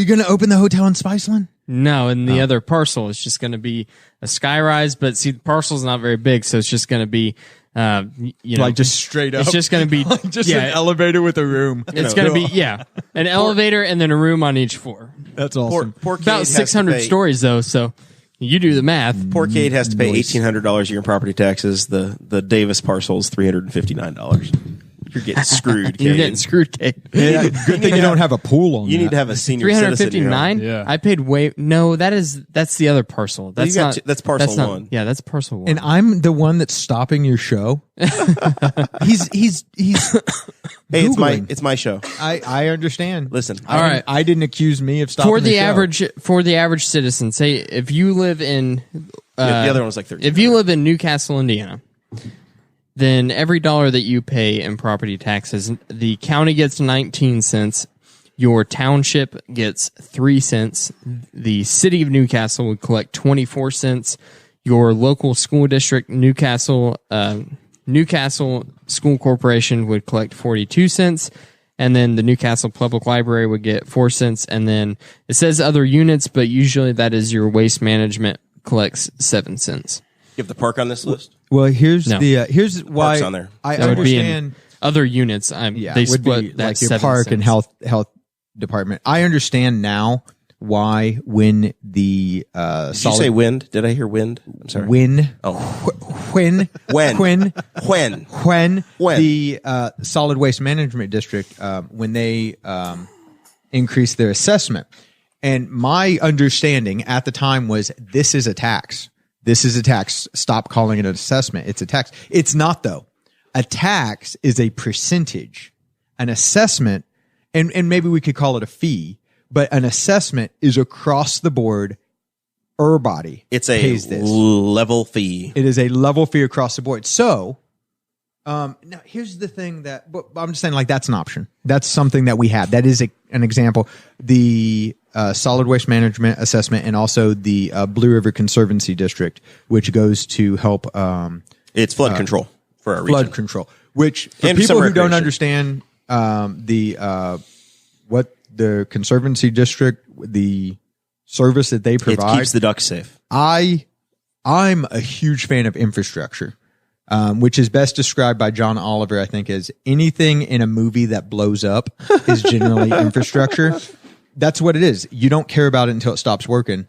going to open the hotel in Spiceland? No, and the other parcel is just going to be a skyrise, but see, the parcel's not very big, so it's just going to be, like just straight up. It's just going to be an elevator with a room. It's going to be an elevator and then a room on each floor. That's awesome. Poor About 600 stories though, so you do the math. Poor Kade has to pay $1,800 a year in property taxes. The Davis parcel is $359. You're getting screwed, Kade. You're getting screwed, Kade. Yeah, good thing you don't have a pool on. You need to have a senior citizen. $359. Yeah. I paid that's the other parcel. That's not. That's parcel 1. Yeah, that's parcel 1. And I'm the one that's stopping your show. He's Hey, Googling. it's my show. I understand. Listen, All right. I didn't accuse me of stopping for the show. average citizen, say if you live in the other one was like 13. if you live in Newcastle, Indiana, then every dollar that you pay in property taxes, the county gets 19 cents, your township gets 3 cents, the city of Newcastle would collect 24 cents, your local school district, Newcastle School Corporation, would collect 42 cents, and then the Newcastle Public Library would get 4 cents, and then it says other units, but usually that is your waste management collects 7 cents. You have the park on this list? Well, here's No. here's why Park's on there. I That would be in understand. other units. They would split be that like your 7 park cents. and health department. I understand now why when the Did you say wind? Did I hear wind? I'm sorry. when When? the solid waste management district when they increased their assessment, and my understanding at the time was this is a tax. This is a tax. Stop calling it an assessment. It's a tax. It's not, though. A tax is a percentage. An assessment, and maybe we could call it a fee, but an assessment is across the board. Everybody It's a pays this. level fee. It is a level fee across the board. So, now here's the thing that, but I'm just saying, like, that's an option. That's something that we have. That is an example. The solid waste management assessment, and also the Blue River Conservancy District, which goes to help It's flood control for our flood region. control. Which, for And people some who don't recreation. understand what the Conservancy District, the service that they It provide, keeps the ducks safe. I'm a huge fan of infrastructure, which is best described by John Oliver, I think, as anything in a movie that blows up is generally infrastructure. That's what it is. You don't care about it until it stops working.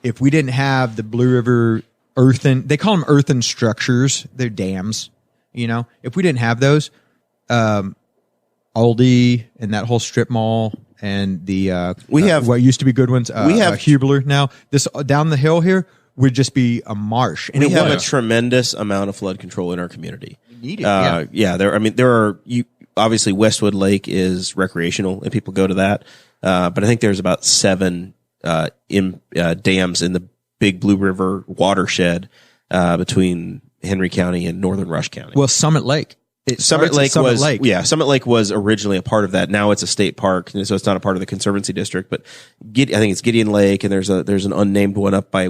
If we didn't have the Blue River they call them earthen structures. They're dams, If we didn't have those, Aldi and that whole strip mall and the We have- what used to be good ones. we have- Hubler now. This down the hill here would just be a marsh, and We have a was. tremendous amount of flood control in our community. Need it, There are obviously Westwood Lake is recreational and people go to that. But I think there's about 7 dams in the Big Blue River watershed between Henry County and Northern Rush County. Well, Summit Lake. Summit Lake was originally a part of that. Now it's a state park, so it's not a part of the Conservancy District. But I think it's Gideon Lake, and there's an unnamed one up by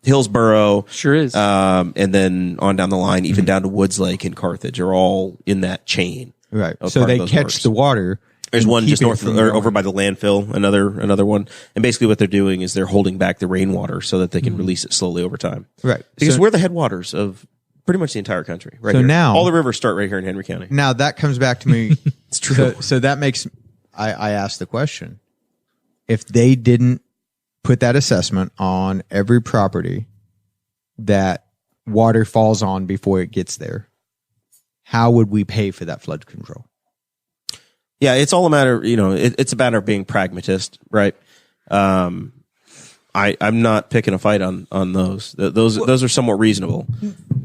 Hillsboro. Sure is. And then on down the line, even down to Woods Lake and Carthage, are all in that chain. Right. of So part of they those catch parks. the water. There's and one keep just it north from or going. over by the landfill, another one. And basically what they're doing is they're holding back the rainwater so that they can release it slowly over time. Right. Because So- we're the headwaters of pretty much the entire country. Right So here. now- all the rivers start right here in Henry County. Now that comes back to me. It's true. So that makes I asked the question: if they didn't put that assessment on every property that water falls on before it gets there, how would we pay for that flood control? Yeah, it's all a matter, it's a matter of being pragmatist, right? I'm not picking a fight on those. Those are somewhat reasonable.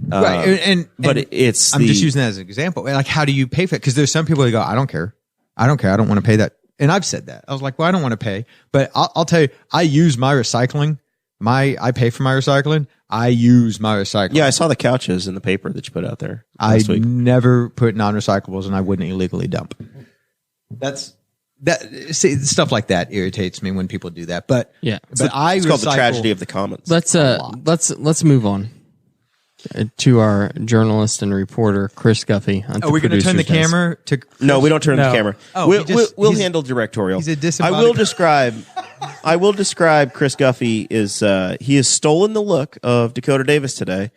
Right, But and it's I'm just using that as an example. Like, how do you pay for it? Because there's some people that go, I don't care. I don't want to pay that. And I've said that. I was like, well, I don't want to pay. But I'll tell you, I use my recycling. I pay for my recycling. I use my recycling. Yeah, I saw the couches in the paper that you put out there I last week. never put non-recyclables, and I wouldn't illegally dump. See, stuff like that irritates me when people do that. But Yeah. but I It's called the recycle- tragedy of the commons. Let's move on to our journalist and reporter Chris Guffey. Are we going to turn the camera to? No, we don't turn the No. camera. Oh, we'll he's- handle directorial. he's a I disembodied- will describe Chris Guffey he has stolen the look of Dakota Davis today.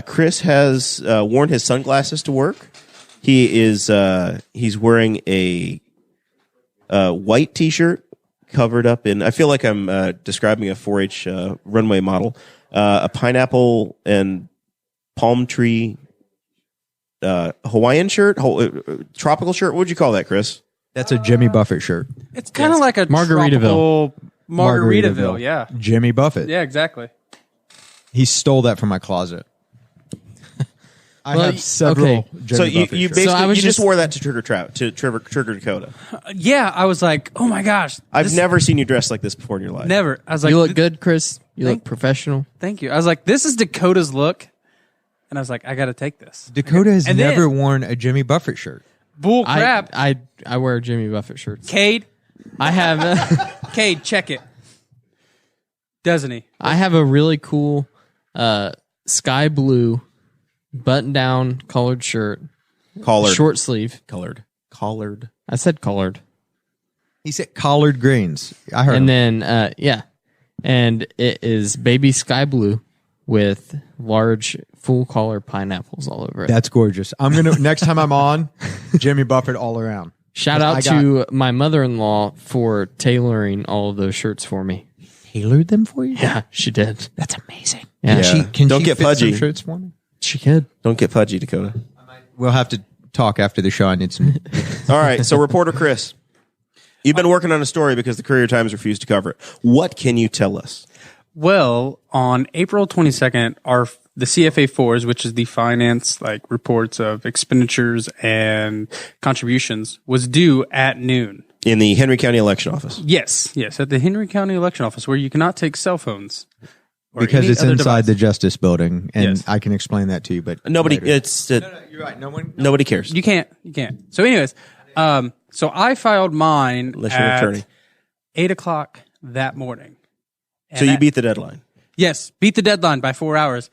Chris has worn his sunglasses to work. He's wearing a white T-shirt covered up in. I feel like I'm describing a 4-H runway model. A pineapple and palm tree Hawaiian shirt, tropical shirt. What would you call that, Chris? That's a Jimmy Buffett shirt. It's kind of like a Margaritaville. tropical Margaritaville. Yeah. Jimmy Buffett. Yeah, exactly. He stole that from my closet. I Well, have several. okay. Jimmy So you Buffett you shirts. basically I was you just just- wore that to Trigger Dakota. Yeah, I was like, oh my gosh. I've never seen you dressed like this before in your life. Never. I was like, You look good, Chris. You look professional. Thank you. I was like, this is Dakota's look. And I was like, I got to take this. Dakota has And then- never worn a Jimmy Buffett shirt. Bull crap. I wear Jimmy Buffett shirts. Cade, I have Cade, check it. Doesn't he? I have a really cool sky blue button down collared shirt, Collared. short sleeve. Collared. I said collared. He said collard greens. I heard. And him. then and it is baby sky blue with large full collar pineapples all over it. That's gorgeous. I'm gonna next time I'm on, Jimmy Buffett all around. Shout out to my mother-in-law for tailoring all of those shirts for me. Tailored them for you. Yeah, she did. That's amazing. Yeah. Can Don't she get fit some pudgy. shirts for me? She could. Don't get pudgy, Dakota. We'll have to talk after the show. I need some. All right. So, reporter Chris, you've been working on a story because the Courier Times refused to cover it. What can you tell us? Well, on April 22nd, the CFA4s, which is the finance reports of expenditures and contributions, was due at noon. In the Henry County Election Office. Yes, at the Henry County Election Office, where you cannot take cell phones. or Because any it's other inside the device. Justice Building, and Yes. I can explain that to you. But Nobody, later. You're right. No one. nobody cares. You can't. So anyways, so I filed mine Unless you're an at attorney. 8:00 that morning. So you beat the deadline. Yes, beat the deadline by 4 hours.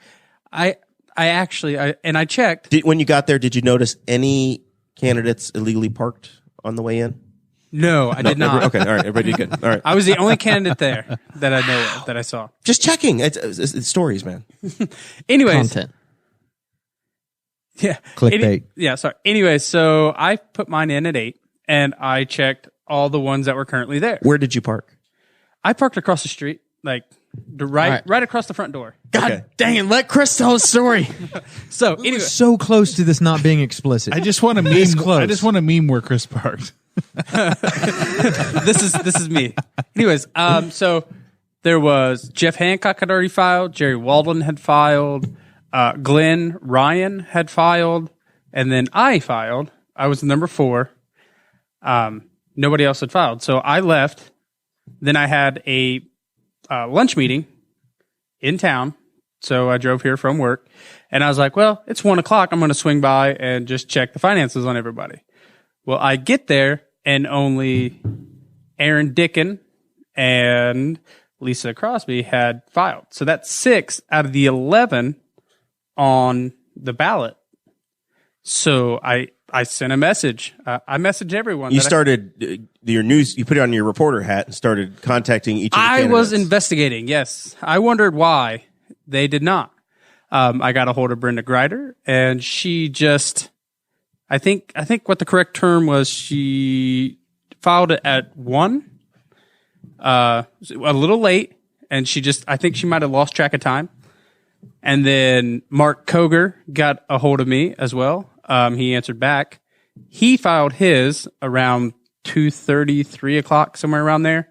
I checked. When you got there, did you notice any candidates illegally parked on the way in? No, I did not. Okay. All right. Everybody did good. All right. I was the only candidate there that I know of, that I saw. Just checking. It's stories, man. Anyways, Content. yeah, Clickbait. Sorry. Anyways, so I put mine in at 8, and I checked all the ones that were currently there. Where did you park? I parked across the street, Right across the front door. God dang it! Let Chris tell a story. So anyway, So close to this not being explicit. I just want to meme. I just want to meme where Chris parked. this is me. Anyways, so there was Jeff Hancock had already filed, Jerry Walden had filed, Glenn Ryan had filed, and then I filed. I was number 4. Nobody else had filed, so I left. Then I had a lunch meeting in town, so I drove here from work, and I was like, "Well, it's 1:00. I'm going to swing by and just check the finances on everybody." Well, I get there, and only Aaron Dickin and Lisa Crosby had filed. So that's 6 out of the 11 on the ballot. So I sent a message. I messaged everyone. You started your news. You put it on your reporter hat and started contacting each of the I candidates. was investigating, yes. I wondered why they did not. I got a hold of Brenda Greider, and she just... I think what the correct term was, she filed it at 1, a little late, and I think she might have lost track of time. And then Mark Koger got a hold of me as well. He answered back. He filed his around 2:30, 3 o'clock, somewhere around there.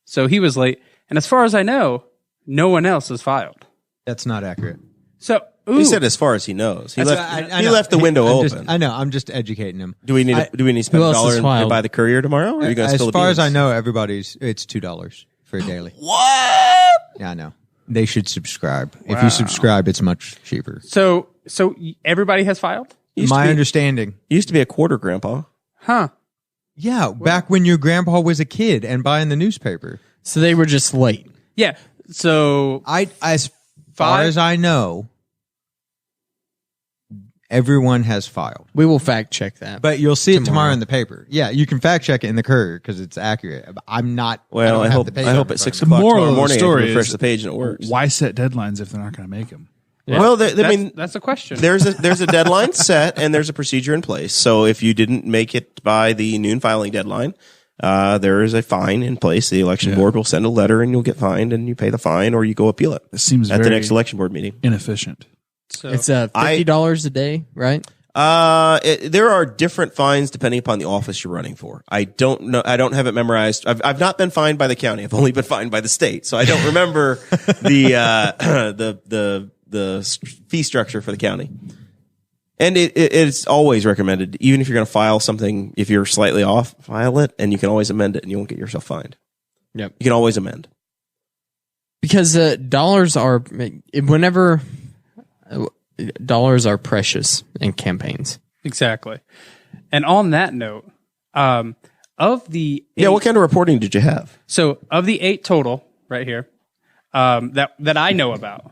So he was late. And as far as I know, no one else has filed. That's not accurate. So, He said as far as he knows. He left the window open. I'm just educating him. Do we need to spend Who $1 else is and filed? buy the Courier tomorrow? Or are you going to As spill the far as beans? I know, it's $2 for a daily. What? Yeah, I know. They should subscribe. If you subscribe, it's much cheaper. So everybody has filed? My understanding. Used to be a quarter, Grandpa. Huh. Yeah, back when your grandpa was a kid and buying the newspaper. So they were just late. Yeah. So As far as I know, everyone has filed. We will fact check that. But you'll see it tomorrow in the paper. Yeah, you can fact check it in the Courier because it's accurate. I'm not. Well, I hope at 6 o'clock moral tomorrow of the morning I story can refresh is- the page and it works. Why set deadlines if they're not going to make them? Yeah. Well, that's a question. there's a deadline set and there's a procedure in place. So if you didn't make it by the noon filing deadline, there is a fine in place. The election board will send a letter and you'll get fined and you pay the fine or you go appeal it. It seems at the very next election board meeting. inefficient. So It's $50 a day, right? There are different fines depending upon the office you're running for. I don't know. I don't have it memorized. I've not been fined by the county. I've only been fined by the state. So I don't remember the fee structure for the county. And it's always recommended, even if you're going to file something, if you're slightly off, file it, and you can always amend it, and you won't get yourself fined. Yep. You can always amend. Because dollars are dollars are precious in campaigns. exactly. And on that note, of the 8, What kind of reporting did you have? so of the 8 total right here, that I know about,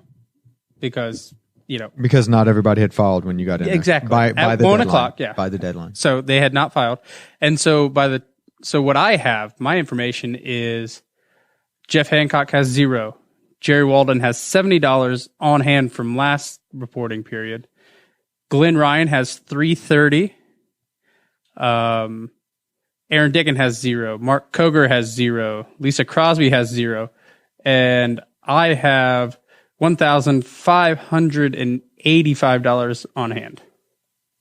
because Because not everybody had filed when you got in there. Exactly. By At the 1 deadline. o'clock, yeah. By the deadline. so they had not filed, and so what I have, my information is Jeff Hancock has 0. Jerry Walden has $70 on hand from last reporting period. Glenn Ryan has $330. Aaron Dickin has 0. Mark Koger has 0. Lisa Crosby has 0. And I have $1,585 on hand.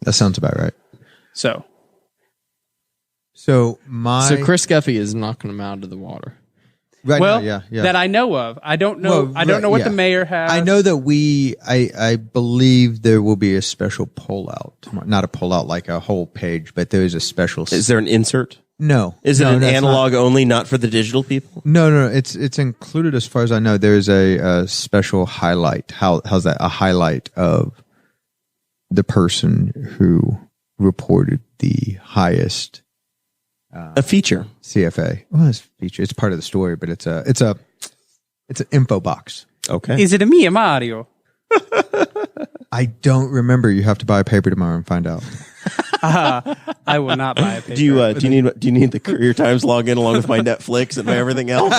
That sounds about right. So So Chris Guffey is knocking them out of the water. right well, now, yeah. that I know of. I don't know. Well, I don't know what yeah. the mayor has. I know that I believe there will be a special pullout. Not a pullout like a whole page, but there is a special. Is there an insert? No. Is it No, an that's analog only, not for the digital people? No. It's included as far as I know. There's a special highlight. How's that? A highlight of the person who reported the highest A feature. CFA. Well, it's feature. It's part of the story, but it's an info box. Okay. Is it a Mia Mario? I don't remember. You have to buy a paper tomorrow and find out. I will not buy a paper. Do you need the Courier Times login along with my Netflix and my everything else?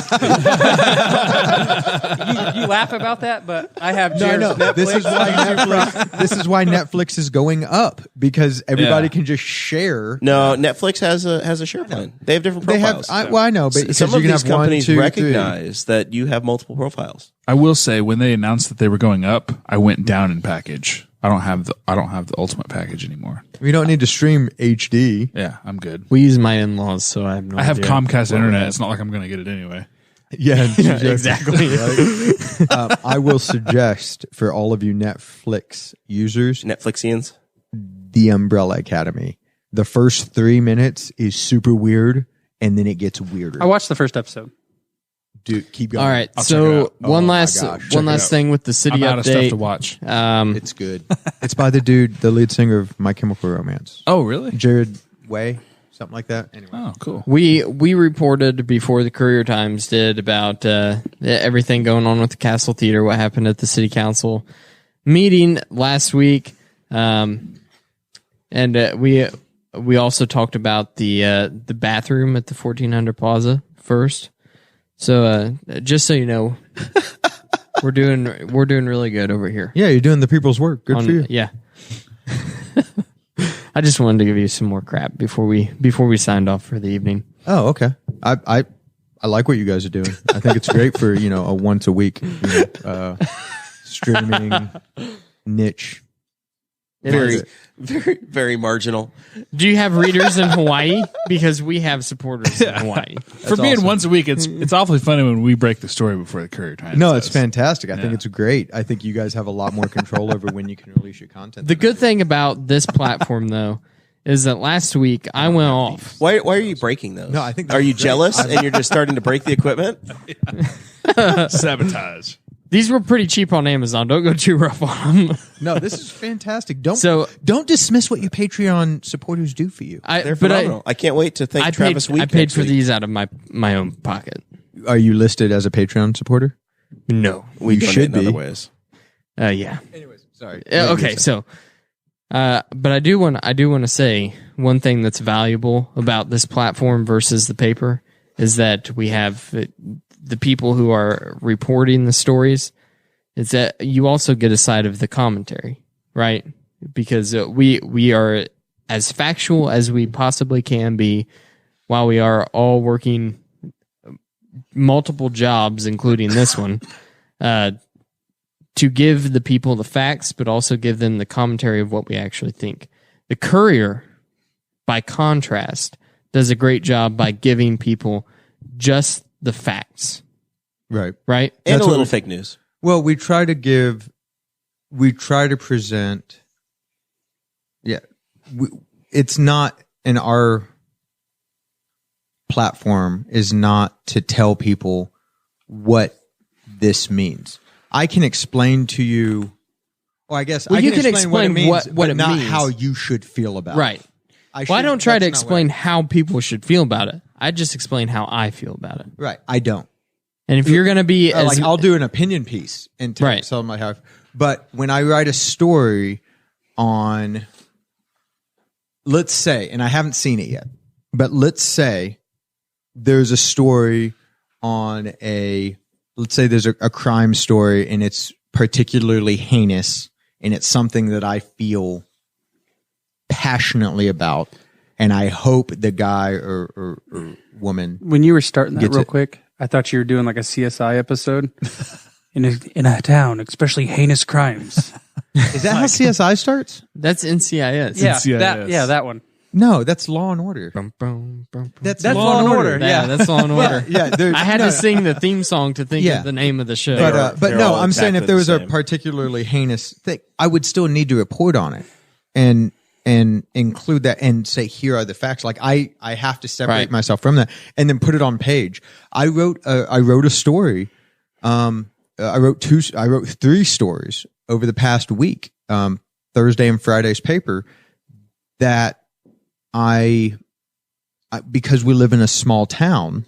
You laugh about that, but I have Jared's Netflix. This is why Netflix is going up, because everybody can just share. No, Netflix has a share plan. They have different profiles. I know, but some of these companies one, two, recognize that you have multiple profiles. I will say, when they announced that they were going up, I went down in package. I don't have the ultimate package anymore. We don't need to stream HD. Yeah, I'm good. We use my in-laws, so I have no I have idea. Comcast internet. It's not like I'm going to get it anyway. Yeah, exactly. I will suggest for all of you Netflix users, Netflixians. The Umbrella Academy. The first 3 minutes is super weird, and then it gets weirder. I watched the first episode. Dude, keep going. All right, I'll check it so out. one my last gosh. one Check it last out. thing with the city I'm out of stuff update. to watch. It's good. It's by the dude, the lead singer of My Chemical Romance. Oh, really? Jared Way, something like that. Anyway. Oh, cool. We reported before the Courier Times did about everything going on with the Castle Theater, what happened at the City Council meeting last week, and we also talked about the bathroom at the 1400 Plaza first. So just so you know, we're doing really good over here. Yeah, you're doing the people's work. Good for you. Yeah. I just wanted to give you some more crap before we signed off for the evening. Oh, okay. I like what you guys are doing. I think it's great for a once a week streaming niche. Very, very marginal. Do you have readers in Hawaii? Because we have supporters in Hawaii. For being once a week, it's awfully funny when we break the story before the Courier Times. No, does. it's fantastic. I think it's great. I think you guys have a lot more control over when you can release your content. The good thing about this platform, though, is that last week I went off. Why are you breaking those? No, I think Are you that's great. jealous and you're just starting to break the equipment? Sabotage. These were pretty cheap on Amazon. Don't go too rough on them. No, this is fantastic. Don't dismiss what your Patreon supporters do for you. They're phenomenal. I can't wait to thank Travis Weik. I paid next for week. these out of my own pocket. Are you listed as a Patreon supporter? No. We You donate should in be. other ways. Yeah. Anyways, sorry. Okay, so, but I do want to say one thing that's valuable about this platform versus the paper is that we have the people who are reporting the stories. Is that you also get a side of the commentary, right? Because we are as factual as we possibly can be, while we are all working multiple jobs, including this one, to give the people the facts, but also give them the commentary of what we actually think. The Courier, by contrast, does a great job by giving people just the facts, Right. right? And That's a what little we- fake news. Well, we try to present. Yeah, it's not in our platform is not to tell people what this means. I can explain to you. Well, I guess I you can can explain what it explain means, what but it not means. how you should feel about Right. it. Well, I don't try to that's not explain how people should feel about it. I just explain how I feel about it. Right, I don't. And if you're going to be as Like I'll do an opinion piece and tell Right. some I have, but when I write a story on, let's say, and I haven't seen it yet, but let's say there's a story on let's say there's a crime story and it's particularly heinous and it's something that I feel passionately about, and I hope the guy or woman. When you were starting that Gets real it. quick, I thought you were doing like a CSI episode in a town, especially heinous crimes. Is that how CSI starts? that's NCIS. Yeah, NCIS. that one. No, that's Law and Order. Bum, bum, bum, bum. That's Law and Order. Yeah, that's Law and Order. Yeah, there's- I had no, to sing the theme song to think Yeah. of the name of the show. But They're no, all I'm saying if exactly there was the a same. particularly heinous thing, I would still need to report on it and include that and say here are the facts. Like I have to separate Right. myself from that and then put it on page. I wrote a story. I wrote 3 stories over the past week, Thursday and Friday's paper, that I because we live in a small town,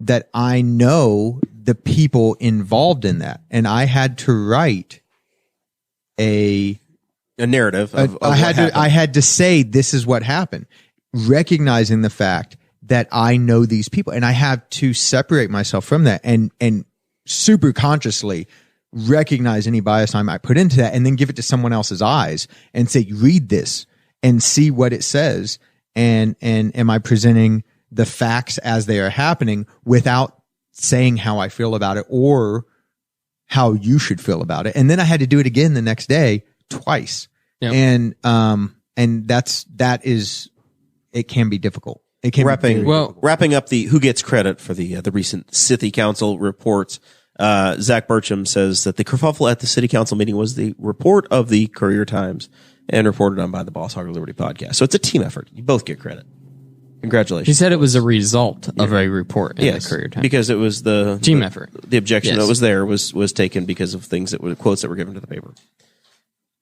that I know the people involved in that. And I had to write a a narrative of I had to say this is what happened, recognizing the fact that I know these people, and I have to separate myself from that and super consciously recognize any bias I might put into that, and then give it to someone else's eyes and say, read this and see what it says, and am I presenting the facts as they are happening without saying how I feel about it or how you should feel about it. And then I had to do it again the next day twice. Yep. And that is, it can be difficult. It can wrapping up the who gets credit for the recent city council reports. Zach Burcham says that the kerfuffle at the city council meeting was the report of the Courier Times and reported on by the Boss Hog of Liberty podcast. So it's a team effort. You both get credit. Congratulations. He said it was a result of a report in the Courier Times. Because it was the team effort. The objection that was there was taken because of things that were quotes that were given to the paper.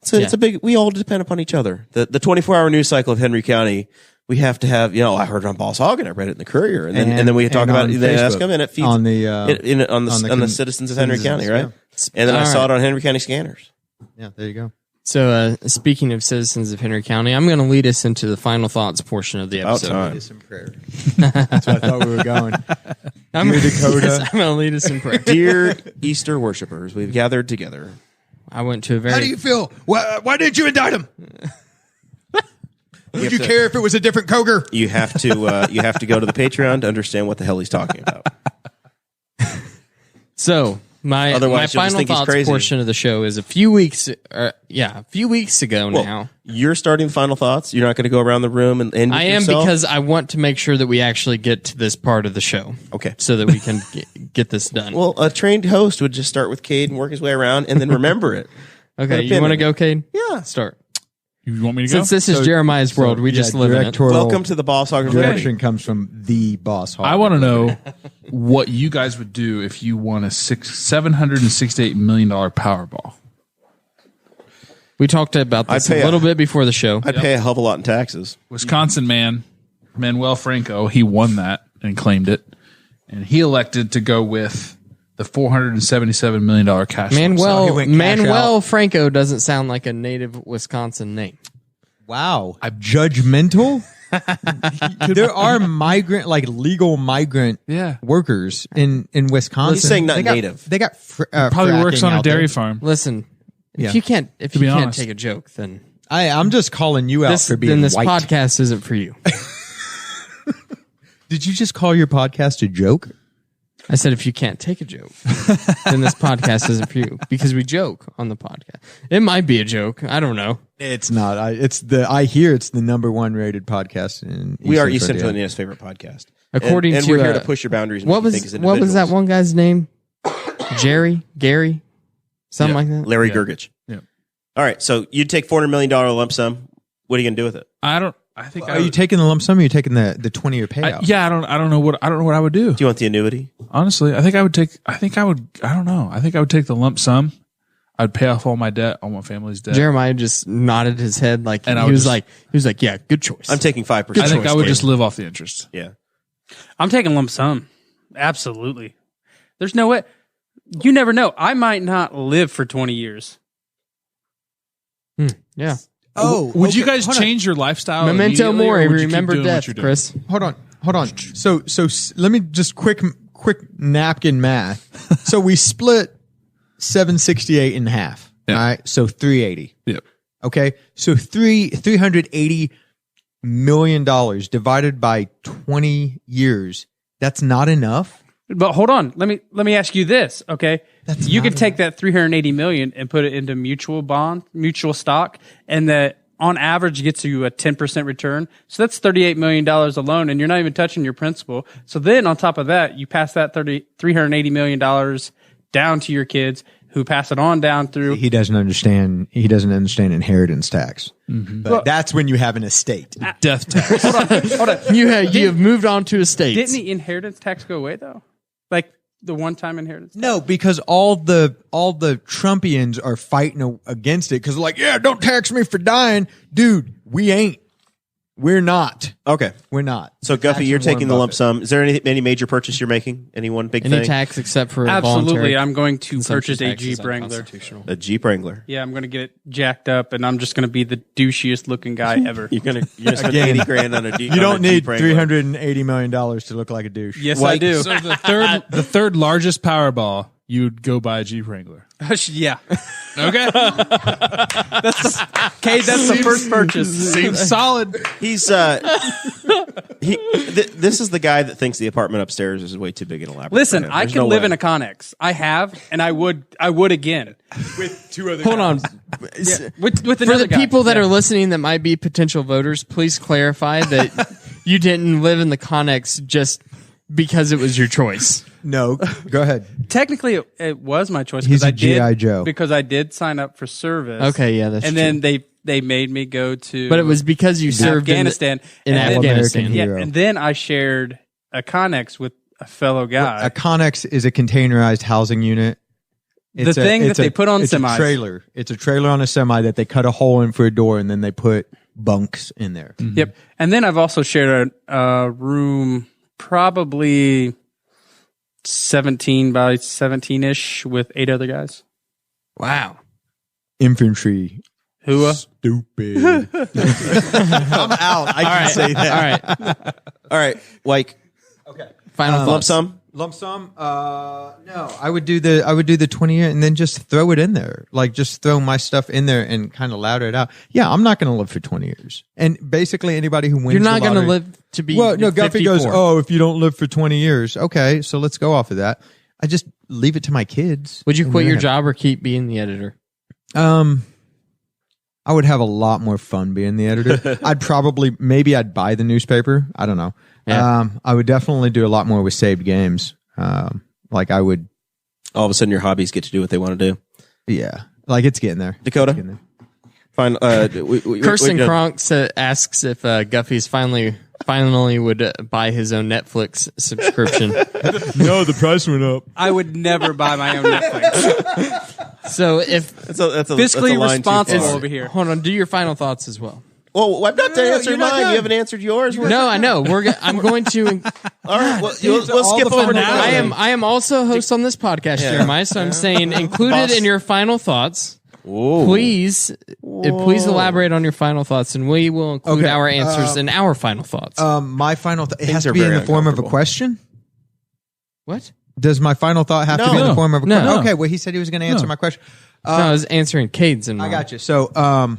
So it's a big. We all depend upon each other. The 24-hour news cycle of Henry County. We have to have. I heard it on Boss Hog and I read it in the Courier, and then we talk about it. They ask them, and it feeds on the citizens of Henry County, right? Yeah. And then I saw it on Henry County Scanners. Yeah, there you go. So, speaking of citizens of Henry County, I'm going to lead us into the final thoughts portion of the episode. Lead us in prayer. That's where I thought we were going. I'm going to lead us in prayer. Dear Easter worshipers, we've gathered together. I went to a very. How do you feel? Why didn't you indict him? Would you care if it was a different Koger? You have to go to the Patreon to understand what the hell he's talking about. So. My final thoughts portion of the show is a few weeks ago now. You're starting final thoughts. You're not going to go around the room and end I am yourself? Because I want to make sure that we actually get to this part of the show. Okay. So that we can get this done. Well, a trained host would just start with Kade and work his way around and then remember it. Okay, you want to go, Kade? Yeah. Start. You want me to go? Since this is Jeremiah's world, we just live in it. Welcome to the Boss Hog of Liberty. Direction comes from the Boss Hog. I want to know what you guys would do if you won a $768 million Powerball. We talked about this a little bit before the show. I'd pay a hell of a lot in taxes. Wisconsin man, Manuel Franco, he won that and claimed it. And he elected to go with the $477 million cash. Manuel Franco doesn't sound like a native Wisconsin name. Wow. I'm judgmental? There are legal migrant workers in Wisconsin. He's saying not native. They got probably works on a dairy farm. Listen, if you can't take a joke, then I'm just calling you out for being white. Then this podcast isn't for you. Did you just call your podcast a joke? I said, if you can't take a joke, then this podcast isn't for you, because we joke on the podcast. It might be a joke. I don't know. It's not. I hear it's the #1 rated podcast in We are East Central Indiana's favorite podcast. According and to we're here to push your boundaries. What was that one guy's name? Gary, something like that. Larry Gergich. Yeah. All right. So you'd take $400 million lump sum. What are you going to do with it? Are you taking the lump sum or are you taking the 20-year payout? I don't know what I would do. Do you want the annuity? Honestly, I think I would take the lump sum. I'd pay off all my debt, all my family's debt. Jeremiah just nodded his head like he was like, yeah, good choice. I'm taking 5%. I think I would just live off the interest. Yeah. I'm taking lump sum. Absolutely. There's no way. You never know. I might not live for 20 years. Yeah. Oh, would you guys change your lifestyle? Memento mori, remember death, Chris. Hold on. So let me just quick napkin math. So we split 768 in half. Yeah. All right. So 380. Yep. Okay. So $380 million divided by 20 years. That's not enough. But hold on. Let me ask you this, okay? You could take that $380 million and put it into mutual stock, and that on average gets you a 10% return. So that's $38 million alone, and you're not even touching your principal. So then on top of that, you pass that $380 million down to your kids, who pass it on down through. He doesn't understand inheritance tax. Mm-hmm. But that's when you have an estate. Death tax. Hold on. You have moved on to estates. Didn't the inheritance tax go away though? Like the one-time inheritance tax? No, because all the Trumpians are fighting against it because they're like, yeah, don't tax me for dying. Dude, we ain't. We're not. Okay. We're not. So Guffey, you're taking the lump sum. Is there any major purchase you're making? Any one big Any thing? tax except for Absolutely, voluntary I'm going to consumption purchase a tax is Jeep Wrangler. unconstitutional. A Jeep Wrangler. Yeah, I'm going to get it jacked up, and I'm just going to be the douchiest looking guy ever. You're gonna spend Again, $80,000 on a Jeep. You don't need Jeep Wrangler. $380 million to look like a douche. Yes, I do. So the third largest Powerball, you'd go buy a Jeep Wrangler. Yeah. Okay. Kade, that's the first purchase. Seems solid. He's this is the guy that thinks the apartment upstairs is way too big and elaborate. Listen, for him. I There's can no live way. in a Connex. I have, and I would again. Hold on. With For another the guy. people that Yeah. are listening that might be potential voters, please clarify that you didn't live in the Connex just because it was your choice. No, go ahead. Technically, it was my choice He's because a I did G.I. Joe. because I did sign up for service. Okay, yeah, that's and true. then they made me go to, But it was because you served Afghanistan. in And then- Afghanistan. All-American Yeah, hero. and then I shared a Connex with a fellow guy. A Connex is a containerized housing unit. The thing that they put on it's semis. A trailer. It's a trailer on a semi that they cut a hole in for a door, and then they put bunks in there. Yep. And then I've also shared a room, probably 17 by 17-ish, with 8 other guys. Wow. Infantry. Who? Stupid. I'm out. I can say that. All right. All right, like Final lump thoughts. sum. Lump sum? No. I would do the 20 year and then just throw it in there. Like just throw my stuff in there and kind of louder it out. Yeah, I'm not going to live for 20 years. And basically anybody who wins You're not going to live to be Well, no, Guffey 54. goes, "Oh, if you don't live for 20 years." Okay, so let's go off of that. I just leave it to my kids. Would you And quit then your I- job or keep being the editor? I would have a lot more fun being the editor. Maybe I'd buy the newspaper. I don't know. Yeah. I would definitely do a lot more with saved games. Like I would, All of a sudden, your hobbies get to do what they want to do. yeah. Like it's getting there. Dakota, It's getting there. fine. Kirsten Kronk asks if Guffey's finally would buy his own Netflix subscription. No, the price went up. I would never buy my own Netflix. So if That's a Fiscally line too responsible far. over here. hold on, do your final thoughts as well. Well, I'm not answering you're not mine. done. You haven't answered yours. No, I know. I'm going to. All right. Well, we'll all skip the over to finale. I am also a host on this podcast, Jeremiah. So I'm saying included in your final thoughts. Whoa. Please elaborate on your final thoughts, and we will include Okay, our answers in our final thoughts. My final it has are to be in very the form of a uncomfortable. question. What? Does my final thought have to be in the No. form of a No. question? Okay, well, he said he was going to answer my question. No, I was answering Cade's and I mine. got you. So,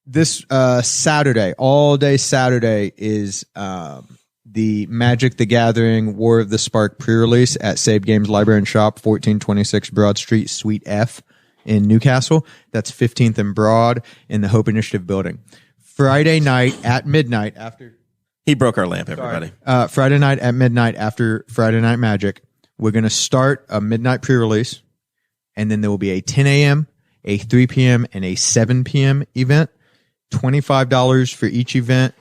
this Saturday, all day Saturday, is the Magic the Gathering War of the Spark pre-release at Save Games Library and Shop, 1426 Broad Street, Suite F in Newcastle. That's 15th and Broad in the Hope Initiative building. Friday night at midnight after He broke our lamp, everybody. Friday night at midnight after Friday Night Magic, we're going to start a midnight pre-release, and then there will be a 10 a.m., a 3 p.m., and a 7 p.m. event. $25 for each event,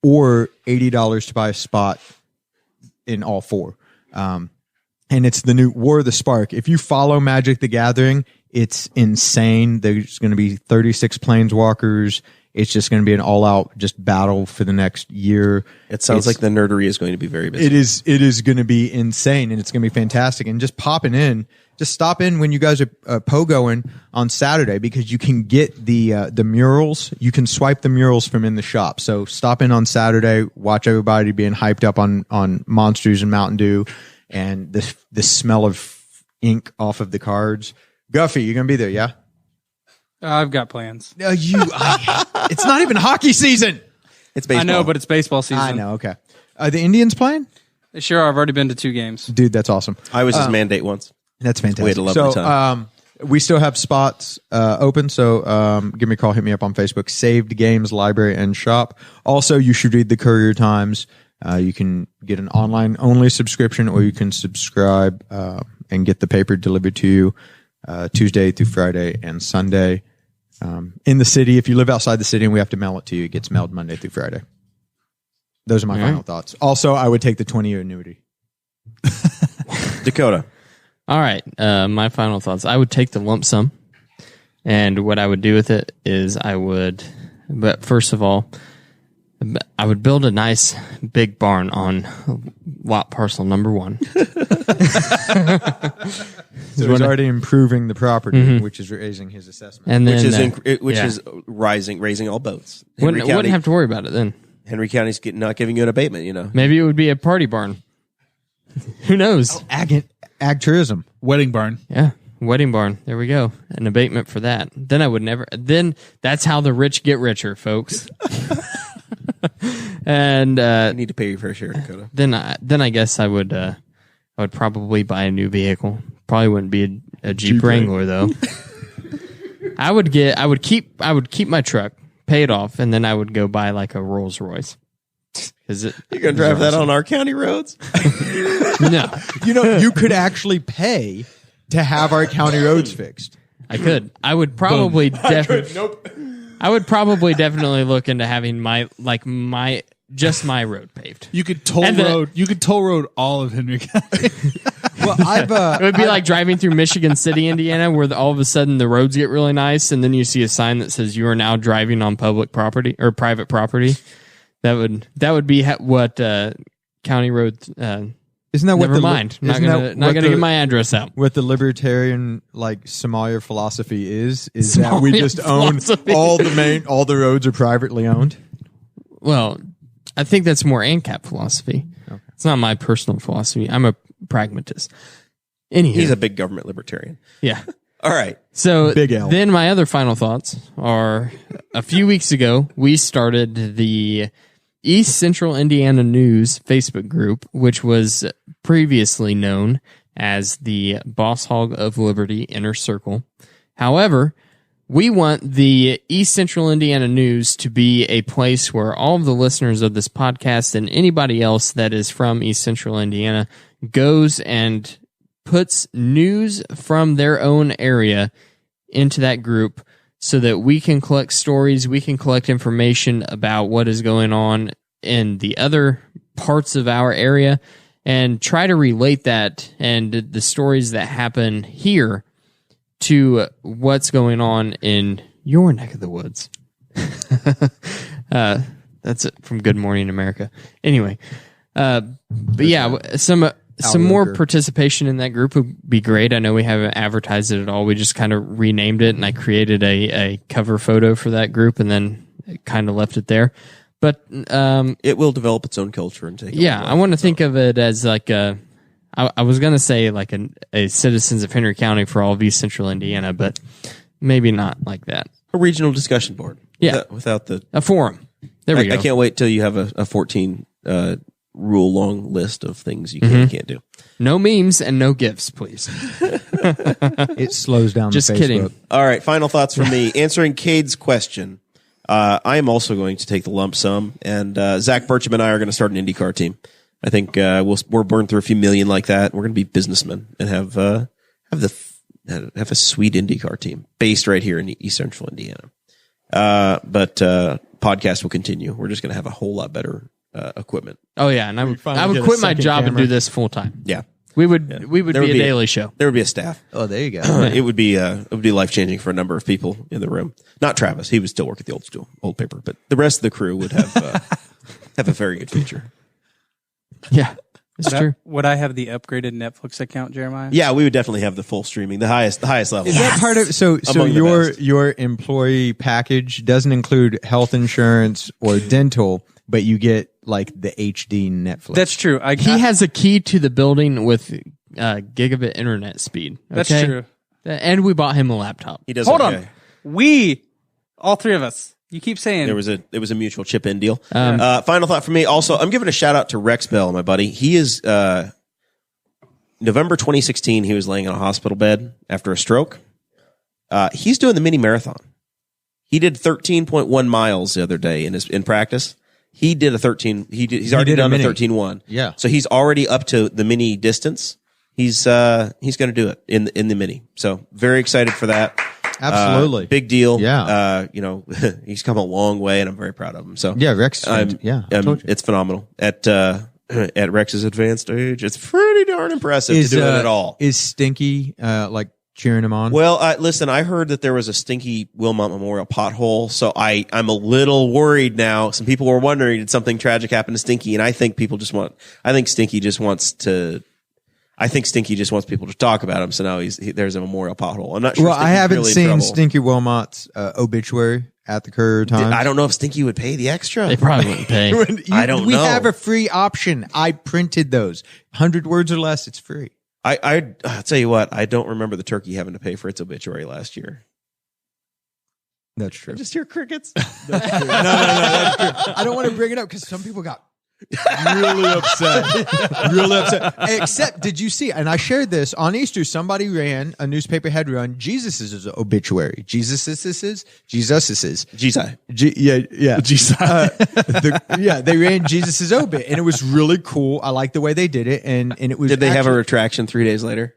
or $80 to buy a spot in all four. And it's the new War of the Spark. If you follow Magic the Gathering, it's insane. There's going to be 36 planeswalkers. It's just going to be an all-out just battle for the next year. It sounds like the nerdery is going to be very busy. It is going to be insane, and it's going to be fantastic. And just popping in, just stop in when you guys are pogoing on Saturday, because you can get the murals. You can swipe the murals from in the shop. So stop in on Saturday, watch everybody being hyped up on Monsters and Mountain Dew, and the smell of ink off of the cards. Guffey, you're going to be there, yeah? I've got plans. It's not even hockey season. It's baseball. I know, but it's baseball season. I know. Okay. Are the Indians playing? Sure, I've already been to 2 games. Dude, that's awesome. I was his mandate once. That's fantastic. We had a lovely time. We still have spots open, so give me a call, hit me up on Facebook, Saved Games Library and Shop. Also, you should read the Courier Times. You can get an online-only subscription, or you can subscribe and get the paper delivered to you Tuesday through Friday and Sunday. In the city, if you live outside the city and we have to mail it to you, it gets mailed Monday through Friday. Those are my final thoughts. Also, I would take the 20-year annuity. Dakota. All right. My final thoughts. I would take the lump sum, and what I would do with it is but first of all, I would build a nice big barn on lot parcel number 1. So he's already improving the property, which is raising his assessment. And then, which is raising all boats. wouldn't have to worry about it then. Henry County's not giving you an abatement, Maybe it would be a party barn. Who knows? Ag tourism. Wedding barn. Yeah. Wedding barn. There we go. An abatement for that. Then I would never. Then that's how the rich get richer, folks. And you need to pay your fair share, Dakota. Then I guess I would probably buy a new vehicle. Probably wouldn't be a Jeep Wrangler though. I would keep my truck, pay it off, and then I would go buy like a Rolls Royce. You're gonna drive that on our county roads? No. You could actually pay to have our county roads fixed. I could. I would probably I would probably definitely look into having my road paved. You could toll road all of Henry County. Well, it would be like driving through Michigan City, Indiana, where all of a sudden the roads get really nice, and then you see a sign that says you are now driving on public property or private property. That would be what county roads. Isn't that what never mind? Not gonna get my address out. What the libertarian Somalia philosophy is that we just own all the roads are privately owned. Well, I think that's more ANCAP philosophy. Okay. It's not my personal philosophy. I'm a pragmatist. Anyhow, he's a big government libertarian. Yeah. All right. So Big L. Then my other final thoughts are: a few weeks ago, we started the East Central Indiana News Facebook group, which was previously known as the Boss Hog of Liberty Inner Circle. However, we want the East Central Indiana News to be a place where all of the listeners of this podcast and anybody else that is from East Central Indiana goes and puts news from their own area into that group so that we can collect stories, we can collect information about what is going on in the other parts of our area and try to relate that and the stories that happen here to what's going on in your neck of the woods. That's it from Good Morning America. Anyway, but yeah, some more participation in that group would be great. I know we haven't advertised it at all. We just kind of renamed it, and I created a cover photo for that group, and then kind of left it there. But it will develop its own culture and take. Yeah, I want to think of it as like a. I was going to say like a Citizens of Henry County for all of East Central Indiana, but maybe not like that. A regional discussion board. Yeah, without the a forum. There we go. I can't wait till you have a 14 rule long list of things you can and can't do. No memes and no gifs, please. It slows down. Just the Facebook. kidding. All right, final thoughts from me. Answering Kade's question. I am also going to take the lump sum, and Zach Burcham and I are going to start an IndyCar team. I think we'll burn through a few million like that. We're going to be businessmen and have a sweet IndyCar team based right here in East Central Indiana. But podcast will continue. We're just going to have a whole lot better equipment. Oh yeah, and I would quit my job and do this full time. Yeah, we would be a daily show. There would be a staff. Oh, there you go. It would be life changing for a number of people in the room. Not Travis; he would still work at the old paper, but the rest of the crew would have have a very good future. Yeah, it's true. Would I have the upgraded Netflix account, Jeremiah? Yeah, we would definitely have the full streaming, the highest level. Is that part of so your employee package doesn't include health insurance or dental, but you get like the HD Netflix? That's true. He has a key to the building with gigabit internet speed. Okay? That's true. And we bought him a laptop. He does. Hold okay. on, all three of us. You keep saying it was a mutual chip-in deal. Final thought for me. Also, I'm giving a shout out to Rex Bell, my buddy. He is November 2016. He was laying on a hospital bed after a stroke. He's doing the mini marathon. He did 13.1 miles the other day in practice. He did a 13. He's already done a 13.1. Yeah. So he's already up to the mini distance. He's going to do it in the mini. So very excited for that. Absolutely. Big deal. Yeah. He's come a long way and I'm very proud of him. So yeah, Rex. it's phenomenal at Rex's advanced age. It's pretty darn impressive to do it at all. Is Stinky, cheering him on? Well, listen, I heard that there was a Stinky Wilmot Memorial pothole, so I'm a little worried now. Some people were wondering, did something tragic happen to Stinky? And I think Stinky just wants people to talk about him, so now there's a memorial pothole. I'm not sure. Well, I haven't really seen Stinky Wilmot's obituary at the Courier Times. I don't know if Stinky would pay the extra. They probably wouldn't pay. I don't know. We have a free option. I printed those. 100 words or less, it's free. I'll tell you what, I don't remember the turkey having to pay for its obituary last year. That's true. I just hear crickets. No, that's true. I don't want to bring it up because some people got really upset. Except, did you see, and I shared this on Easter, somebody ran, a newspaper had run Jesus's obituary. Jesus's. They ran Jesus's obit, and it was really cool. I like the way they did it, and it was. Did they have a retraction 3 days later?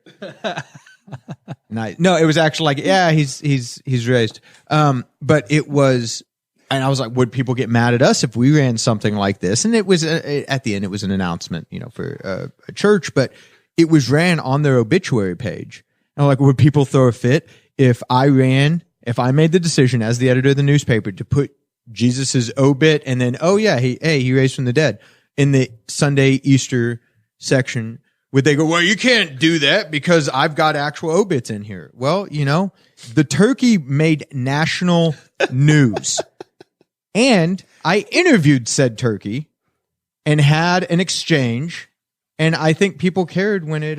Nice. No, it was actually like, yeah, he's raised. But it was. And I was like, would people get mad at us if we ran something like this? And it was at the end, it was an announcement, for a church, but it was ran on their obituary page. And I'm like, would people throw a fit if I made the decision as the editor of the newspaper to put Jesus's obit and then, he raised from the dead in the Sunday Easter section? Would they go, well, you can't do that because I've got actual obits in here? Well, the turkey made national news. And I interviewed said turkey and had an exchange, and I think people cared when it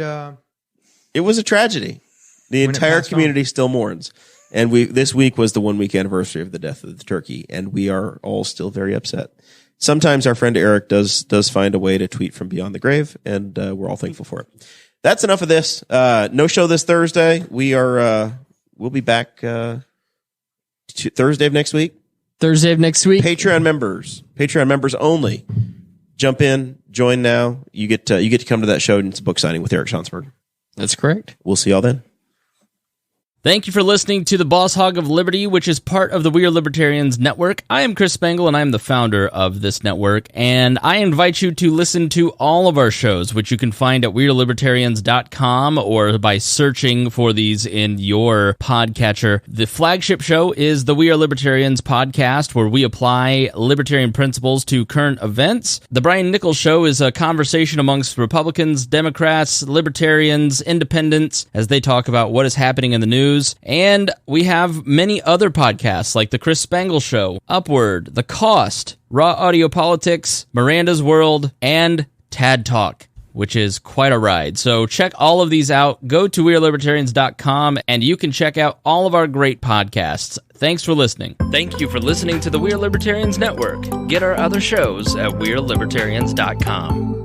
was a tragedy. The entire community still mourns. And this week was the 1 week anniversary of the death of the turkey, and we are all still very upset. Sometimes our friend Eric does find a way to tweet from beyond the grave, and we're all thankful for it. That's enough of this. No show this Thursday. We'll be back Thursday of next week. Thursday of next week. Patreon members only. Jump in, join now. You get to come to that show, and it's a book signing with Eric Schonsberg. That's correct. We'll see y'all then. Thank you for listening to the Boss Hog of Liberty, which is part of the We Are Libertarians Network. I am Chris Spangle, and I am the founder of this network, and I invite you to listen to all of our shows, which you can find at WeAreLibertarians.com or by searching for these in your podcatcher. The flagship show is the We Are Libertarians podcast, where we apply libertarian principles to current events. The Brian Nichols Show is a conversation amongst Republicans, Democrats, Libertarians, Independents, as they talk about what is happening in the news. And we have many other podcasts like The Chris Spangle Show, Upward, The Cost, Raw Audio Politics, Miranda's World, and Tad Talk, which is quite a ride. So check all of these out. Go to WeAreLibertarians.com and you can check out all of our great podcasts. Thanks for listening. Thank you for listening to the We Are Libertarians Network. Get our other shows at WeAreLibertarians.com.